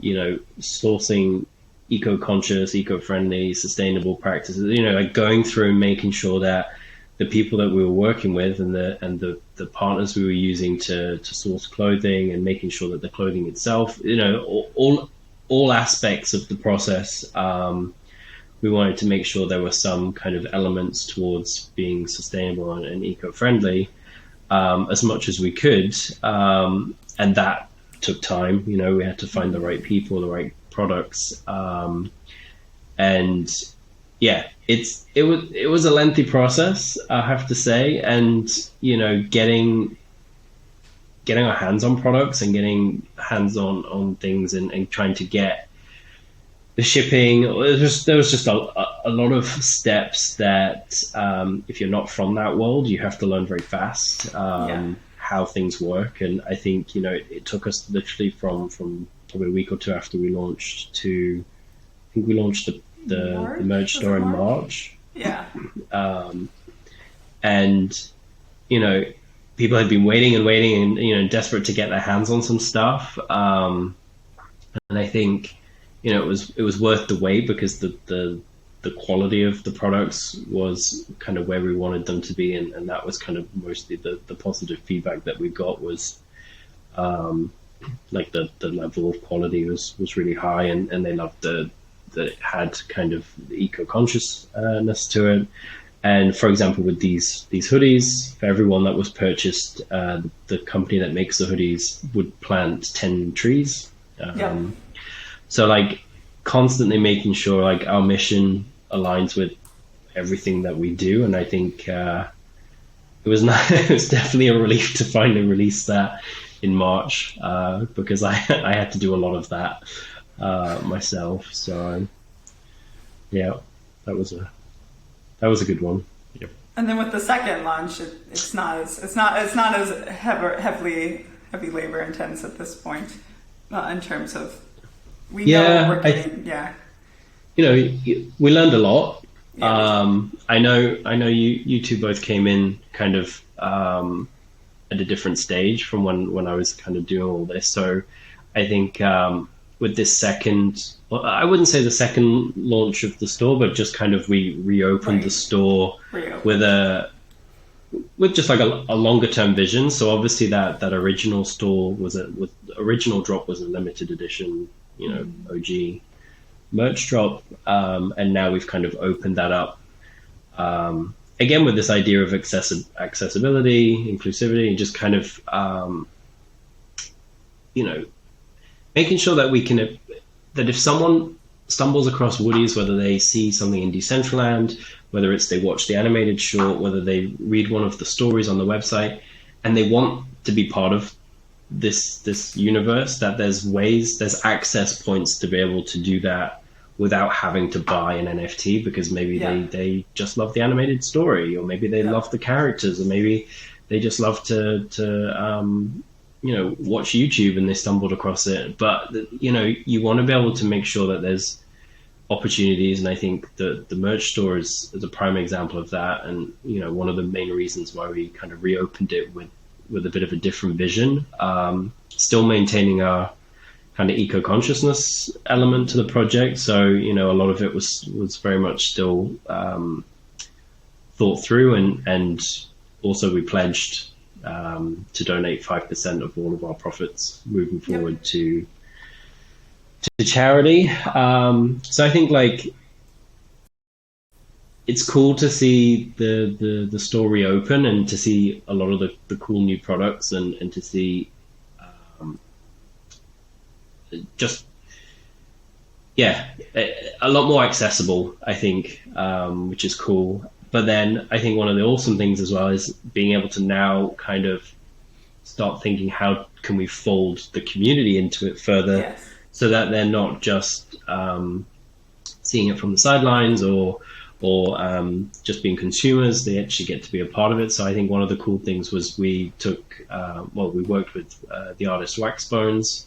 you know, sourcing eco-conscious, eco-friendly, sustainable practices. You know, like going through and making sure that the people that we were working with and the partners we were using to source clothing and making sure that the clothing itself, you know, all aspects of the process, we wanted to make sure there were some kind of elements towards being sustainable and eco-friendly as much as we could. And that took time. You know, we had to find the right people, the right products. And yeah, it was a lengthy process, I have to say. And, you know, getting our hands on products and getting hands on things and trying to get the shipping, there was just a lot of steps that if you're not from that world, you have to learn very fast how things work. And I think, you know, it took us literally from probably a week or two after we launched to, I think we launched the merch store in March. Yeah. And, you know, people had been waiting and, you know, desperate to get their hands on some stuff. And I think, you know, it was worth the wait because the quality of the products was kind of where we wanted them to be, and that was kind of mostly the positive feedback that we got was like the level of quality was really high, and they loved that it had kind of the eco-consciousness to it. And for example, with these hoodies, for everyone that was purchased, the company that makes the hoodies would plant 10 trees. So like constantly making sure like our mission aligns with everything that we do. And I think it was definitely a relief to finally release that in March because I had to do a lot of that myself. So yeah, that was a good one. Yep. And then with the second launch, it's not as heavy labor intense at this point in terms of. We know we're getting, You know, we learned a lot. Yeah. I know you two both came in kind of at a different stage from when I was kind of doing all this. So I think with this second, well, I wouldn't say the second launch of the store, but just kind of we reopened the store with just like a longer term vision. So obviously that original store original drop was a limited edition, you know, OG merch drop, and now we've kind of opened that up again with this idea of accessibility, inclusivity, and just kind of you know, making sure that we can that if someone stumbles across Woodies, whether they see something in Decentraland, whether it's they watch the animated short, whether they read one of the stories on the website, and they want to be part of this universe, that there's access points to be able to do that without having to buy an NFT, because maybe they just love the animated story, or maybe they love the characters, or maybe they just love to you know, watch YouTube and they stumbled across it. But you know, you want to be able to make sure that there's opportunities, and I think the merch store is a prime example of that. And one of the main reasons why we kind of reopened it with a bit of a different vision, still maintaining our kind of eco-consciousness element to the project. So a lot of it was very much still thought through, and also we pledged to donate 5% of all of our profits moving forward to charity. So I think it's cool to see the store reopen and to see a lot of the cool new products and to see just a lot more accessible, I think, which is cool. But then I think one of the awesome things as well is being able to now kind of start thinking, how can we fold the community into it further, so that they're not just seeing it from the sidelines or just being consumers. They actually get to be a part of it. So I think one of the cool things was we worked with the artist Waxbones.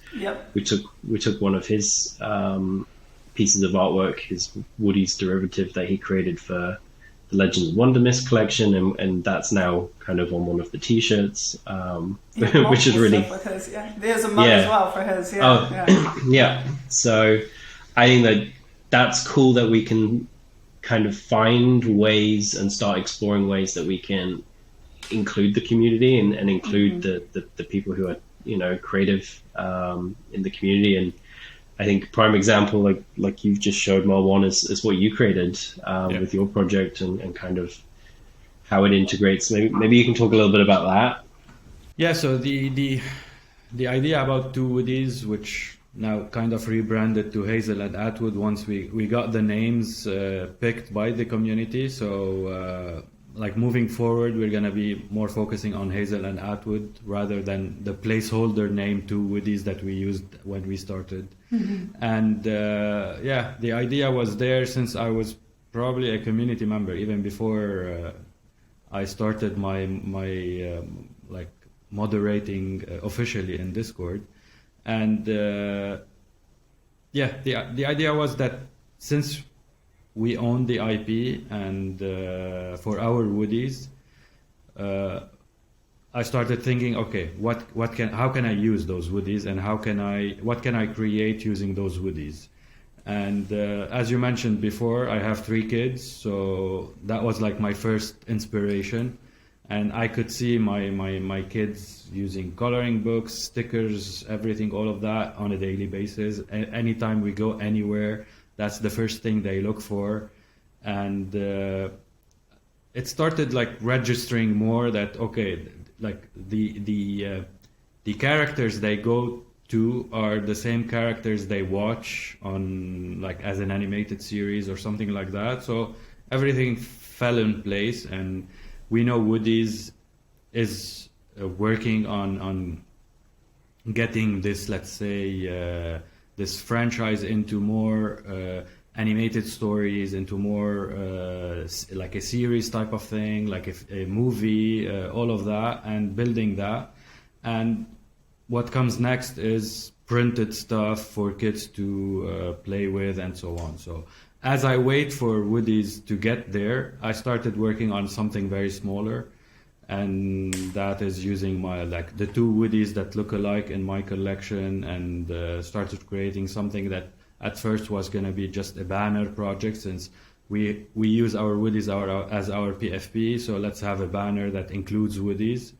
We took one of his pieces of artwork, his Woodie's derivative that he created for the Legends of Wonder Mist collection, and that's now kind of on one of the t-shirts, which is really his, there's a mug as well for his. So I think that's cool that we can kind of find ways and start exploring ways that we can include the community and include the people who are creative in the community. And I think prime example, like you've just showed, Marwan, is what you created with your project and kind of how it integrates. Maybe you can talk a little bit about that. Yeah. So the idea about two Woodies, which now kind of rebranded to Hazel and Atwood once we got the names picked by the community. So moving forward, we're going to be more focusing on Hazel and Atwood rather than the placeholder name two Woodies that we used when we started. And the idea was there since I was probably a community member even before I started my moderating officially in Discord. And the idea was that since we own the IP and for our Woodies, I started thinking, okay, how can I use those Woodies, and what can I create using those Woodies? And as you mentioned before, I have 3 kids, so that was like my first inspiration. And I could see my kids using coloring books, stickers, everything, all of that on a daily basis. Anytime we go anywhere, that's the first thing they look for. And it started registering more that, okay, the characters they go to are the same characters they watch on as an animated series or something like that. So everything fell in place, and we know Woodies is working on getting this, let's say, this franchise into more animated stories, into more like a series type of thing, like a movie, all of that, and building that. And what comes next is printed stuff for kids to play with and so on. So as I wait for Woodies to get there, I started working on something very smaller, and that is using my the 2 Woodies that look alike in my collection, and started creating something that at first was going to be just a banner project, since we use our Woodies as our PFP, so let's have a banner that includes Woodies.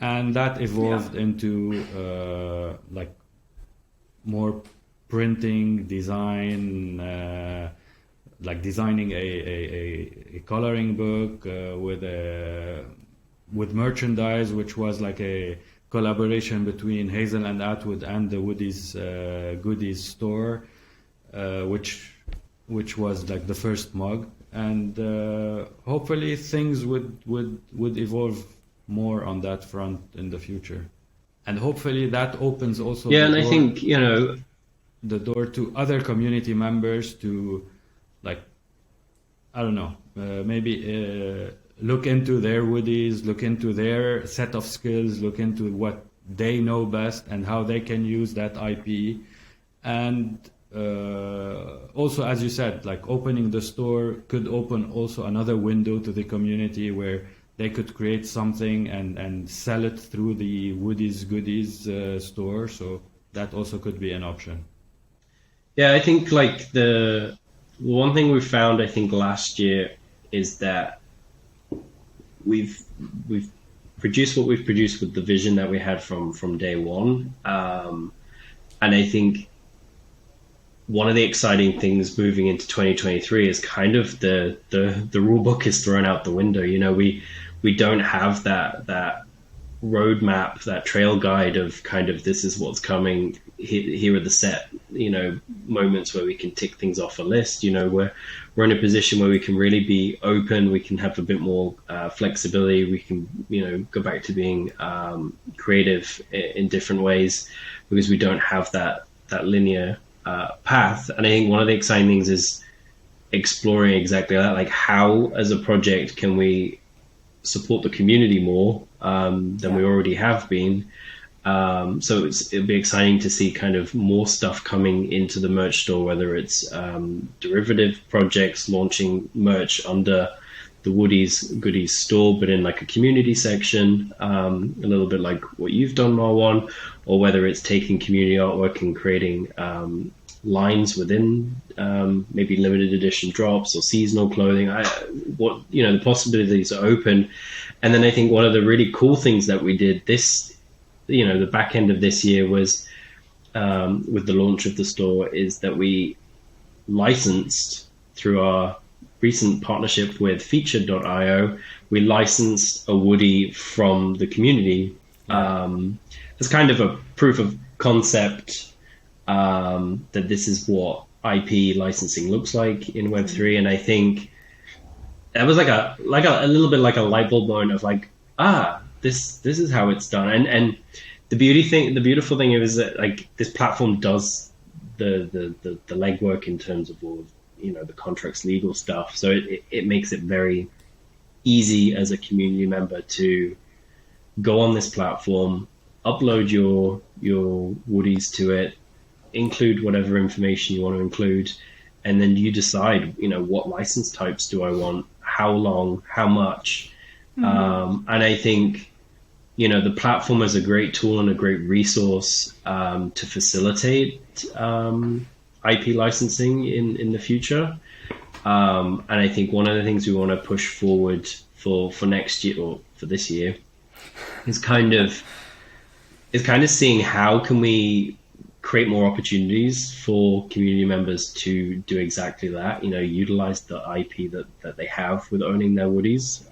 And that evolved into more printing, design, designing a coloring book with merchandise, which was like a collaboration between Hazel and Atwood and the Woodies Goodies store, which was like the first mug. And hopefully things would evolve more on that front in the future, and hopefully that opens also and I think the door to other community members to maybe look into their Woodies, look into their set of skills, look into what they know best and how they can use that IP, and also, as you said, like opening the store could open also another window to the community where they could create something and sell it through the Woodies Goodies store. So that also could be an option. Yeah, I think like the one thing we found, I think last year is that we've produced what we've produced with the vision that we had from day one, and I think one of the exciting things moving into 2023 is kind of the rule book is thrown out the window. You know, we don't have that roadmap, that trail guide of kind of this is what's coming. Here are the set, you know, moments where we can tick things off a list. You know, we're in a position where we can really be open. We can have a bit more flexibility. We can, you know, go back to being creative in different ways because we don't have that linear path. And I think one of the exciting things is exploring exactly that, like how as a project can we support the community more than we already have been. So it'll be exciting to see kind of more stuff coming into the merch store, whether it's derivative projects launching merch under the Woodies Goodies store, but in like a community section, a little bit like what you've done, Marwan, or whether it's taking community artwork and creating lines within maybe limited edition drops or seasonal clothing. The possibilities are open. And then I think one of the really cool things that we did the back end of this year was with the launch of the store is that we licensed through our recent partnership with featured.io, we licensed a Woodie from the community as kind of a proof of concept that this is what IP licensing looks like in Web3. And I think that was like a little bit like a light bulb moment of like, this is how it's done. And the beautiful thing is that like this platform does the legwork in terms of all of, you know, the contracts, legal stuff. So it makes it very easy as a community member to go on this platform, upload your Woodies to it, include whatever information you want to include, and then you decide, you know, what license types do I want, how long, how much. And I think, you know, the platform is a great tool and a great resource to facilitate IP licensing in the future. And I think one of the things we want to push forward for next year or for this year is kind of seeing how can we create more opportunities for community members to do exactly that, you know, utilize the IP that they have with owning their Woodies.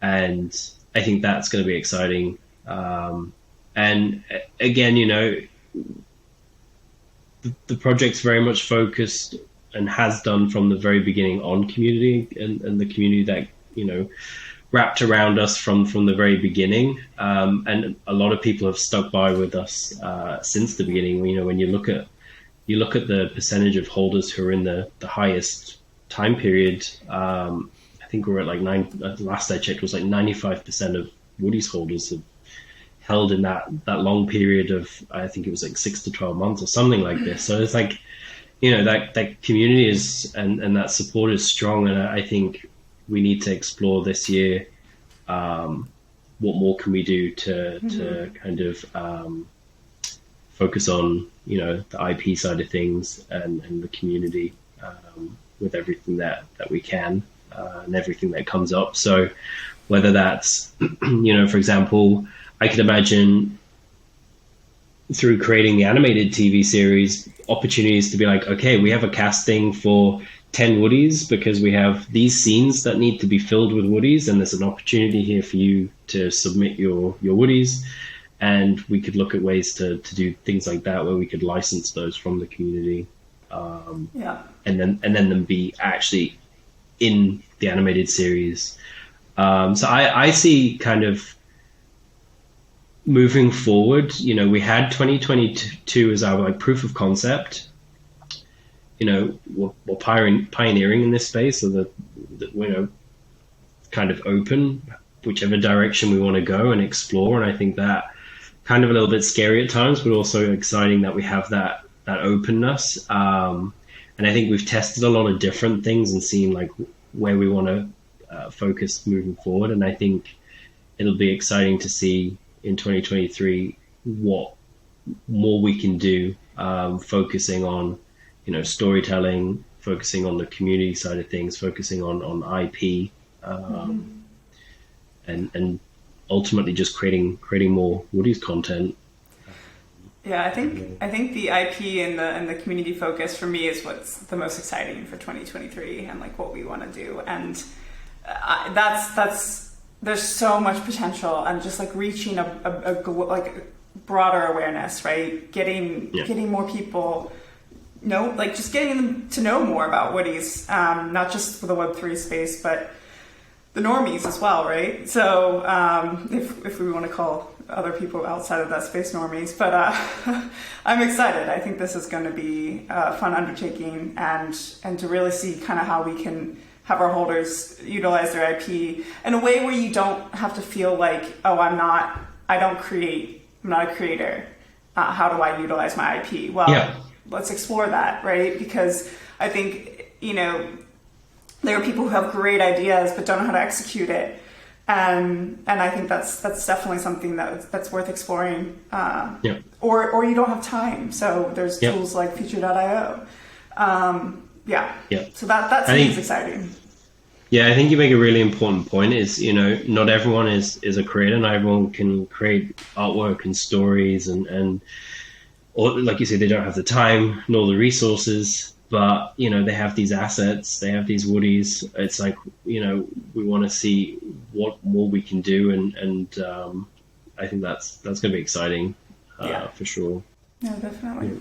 And I think that's going to be exciting. And again, you know, the project's very much focused and has done from the very beginning on community and the community that, you know, wrapped around us from the very beginning. And a lot of people have stuck by with us since the beginning. You know, when you look at the percentage of holders who are in the highest time period, I think we're at like last I checked was like 95% of Woodies holders have held in that long period of, I think it was like 6 to 12 months or something like this. So it's like, you know, that community is and that support is strong. And I think we need to explore this year what more can we do to kind of focus on, you know, the IP side of things and the community with everything that we can and everything that comes up. So whether that's, you know, for example, I could imagine through creating the animated TV series, opportunities to be like, okay, we have a casting for 10 Woodies because we have these scenes that need to be filled with Woodies, and there's an opportunity here for you to submit your Woodies. And we could look at ways to do things like that where we could license those from the community. And then them be actually in the animated series. So I see kind of moving forward, you know, we had 2022 as our like proof of concept. You know, we're pioneering in this space, so that you know, kind of open whichever direction we want to go and explore. And I think that kind of a little bit scary at times, but also exciting that we have that that openness. And I think we've tested a lot of different things and seen like where we want to focus moving forward. And I think it'll be exciting to see in 2023 what more we can do, focusing on, you know, storytelling, focusing on the community side of things, focusing on IP, and ultimately just creating more Woodies content. Yeah, I think the IP and the community focus for me is what's the most exciting for 2023 and like what we want to do. And that's there's so much potential and just like reaching a broader awareness, right? Getting more people just getting them to know more about Woodies, not just for the Web3 space, but the normies as well, right? So if we want to call other people outside of that space normies, but I'm excited. I think this is going to be a fun undertaking and to really see kind of how we can have our holders utilize their IP in a way where you don't have to feel like, oh, I'm not a creator. How do I utilize my IP? Well, let's explore that, right? Because I think, there are people who have great ideas but don't know how to execute it. And I think that's definitely something that's worth exploring. Or you don't have time. So there's tools like Feature.io. So that seems exciting. Yeah, I think you make a really important point is, not everyone is a creator. Not everyone can create artwork and stories or like you say, they don't have the time nor the resources, but, they have these assets, they have these Woodies. It's like, we want to see what more we can do. And I think that's going to be exciting for sure. Yeah, definitely.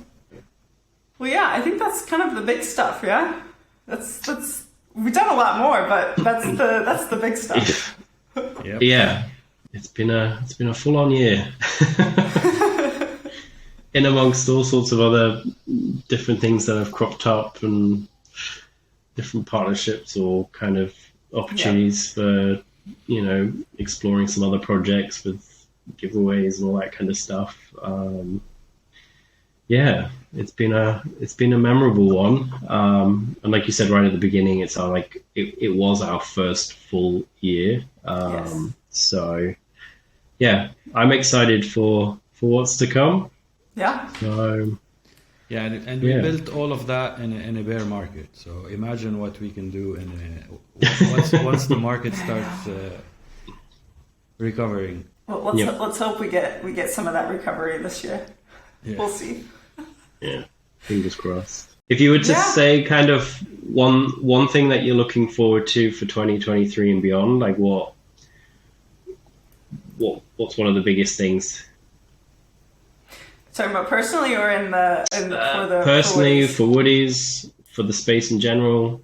Well, yeah, I think that's kind of the big stuff. Yeah, that's we've done a lot more, but that's the big stuff. Yeah, it's been a full-on year. In amongst all sorts of other different things that have cropped up and different partnerships or kind of opportunities for, exploring some other projects with giveaways and all that kind of stuff. It's been a memorable one. And like you said right at the beginning, it's like it was our first full year. So yeah, I'm excited for what's to come. Yeah. So, and we built all of that in a bear market. So imagine what we can do once the market starts recovering. Well, let's hope we get some of that recovery this year. Yeah. We'll see. Yeah, fingers crossed. If you were to say kind of one thing that you're looking forward to for 2023 and beyond, like what's one of the biggest things? Talking about personally or in the personally for Woodies, for the space in general?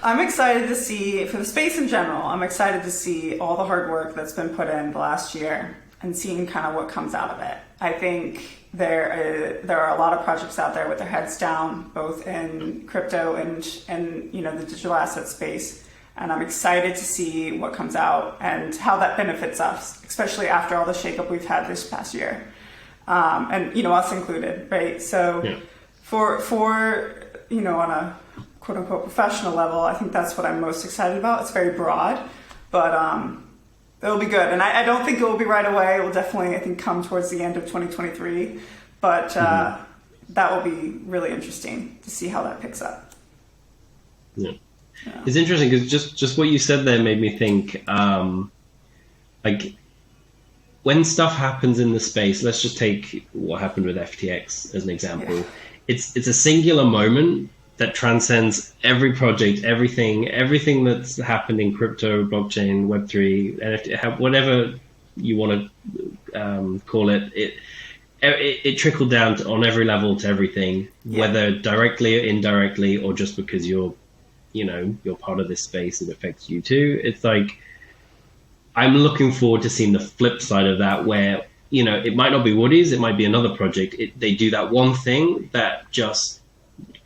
I'm excited to see, for the space in general, I'm excited to see all the hard work that's been put in the last year and seeing kind of what comes out of it. I think there are a lot of projects out there with their heads down, both in crypto and the digital asset space. And I'm excited to see what comes out and how that benefits us, especially after all the shakeup we've had this past year. And us included, right? So for on a quote unquote professional level, I think that's what I'm most excited about. It's very broad, but it'll be good. And I don't think it will be right away. It will definitely, I think, come towards the end of 2023. But that will be really interesting to see how that picks up. Yeah. It's interesting because just what you said there made me think, like, when stuff happens in the space, let's just take what happened with FTX as an example. Yeah. It's a singular moment that transcends every project, everything that's happened in crypto, blockchain, Web3, NFT, whatever you want to call it. It trickled down on every level to everything, whether directly or indirectly, or just because you're part of this space, it affects you too. It's like, I'm looking forward to seeing the flip side of that, where, it might not be Woodies, it might be another project. They do that one thing that just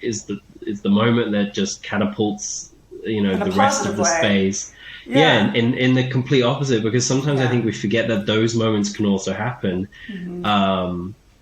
is the moment that just catapults, the rest of the space. In the complete opposite, because sometimes I think we forget that those moments can also happen.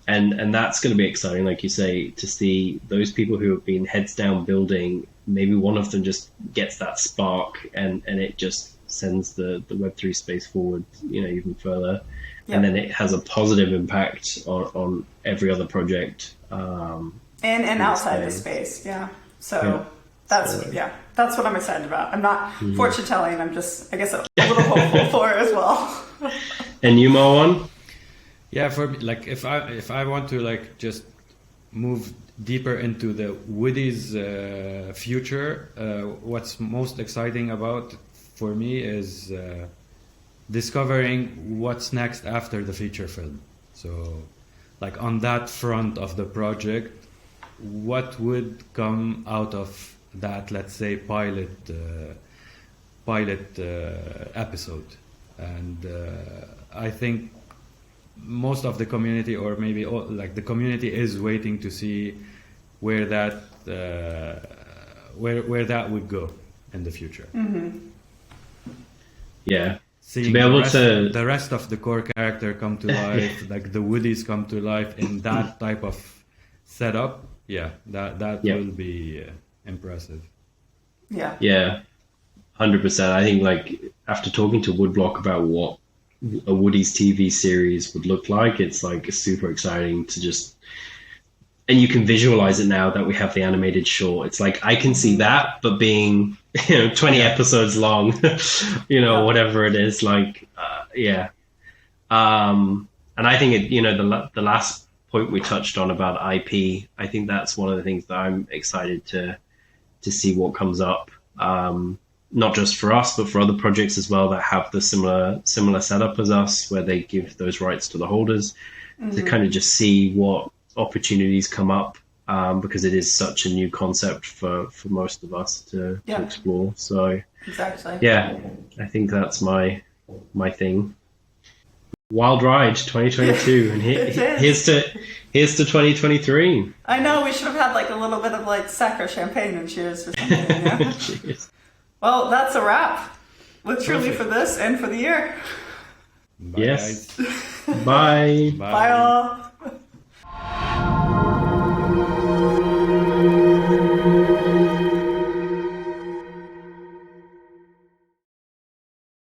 and that's going to be exciting, like you say, to see those people who have been heads down building. Maybe one of them just gets that spark, and it just sends the Web3 space forward, even further. Yep. And then it has a positive impact on every other project. And outside the space, yeah. So that's what I'm excited about. I'm not fortune telling. I'm just, I guess, a little hopeful for it as well. And you, Marwan? Yeah, for me, like if I want to like just move deeper into the Woodie's future, what's most exciting about for me is discovering what's next after the feature film. So, like on that front of the project, what would come out of that, let's say, pilot episode? And I think most of the community, or maybe all, like the community, is waiting to see where that where that would go in the future. Yeah. Seeing to be able the rest of the core character come to life, like the Woodies come to life in that type of setup. Yeah, that will be impressive. Yeah. Yeah, 100%. I think like after talking to Woodblock about what a Woodie's TV series would look like, it's like super exciting to just, and you can visualize it now that we have the animated short. It's like I can see that, but being 20 episodes long, whatever it is, like and I think it, the last point we touched on about IP, I think that's one of the things that I'm excited to see what comes up. Not just for us, but for other projects as well that have the similar setup as us, where they give those rights to the holders, to kind of just see what opportunities come up, because it is such a new concept for most of us to explore. So exactly. Yeah, I think that's my thing. Wild ride 2022, and here's to 2023. I know we should have had like a little bit of like sacre champagne and cheers or something. Cheers. Well, that's a wrap, literally. Perfect. For this and for the year. Bye, yes. Guys. Bye. Bye all.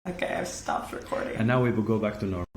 Okay, I've stopped recording. And now we will go back to normal.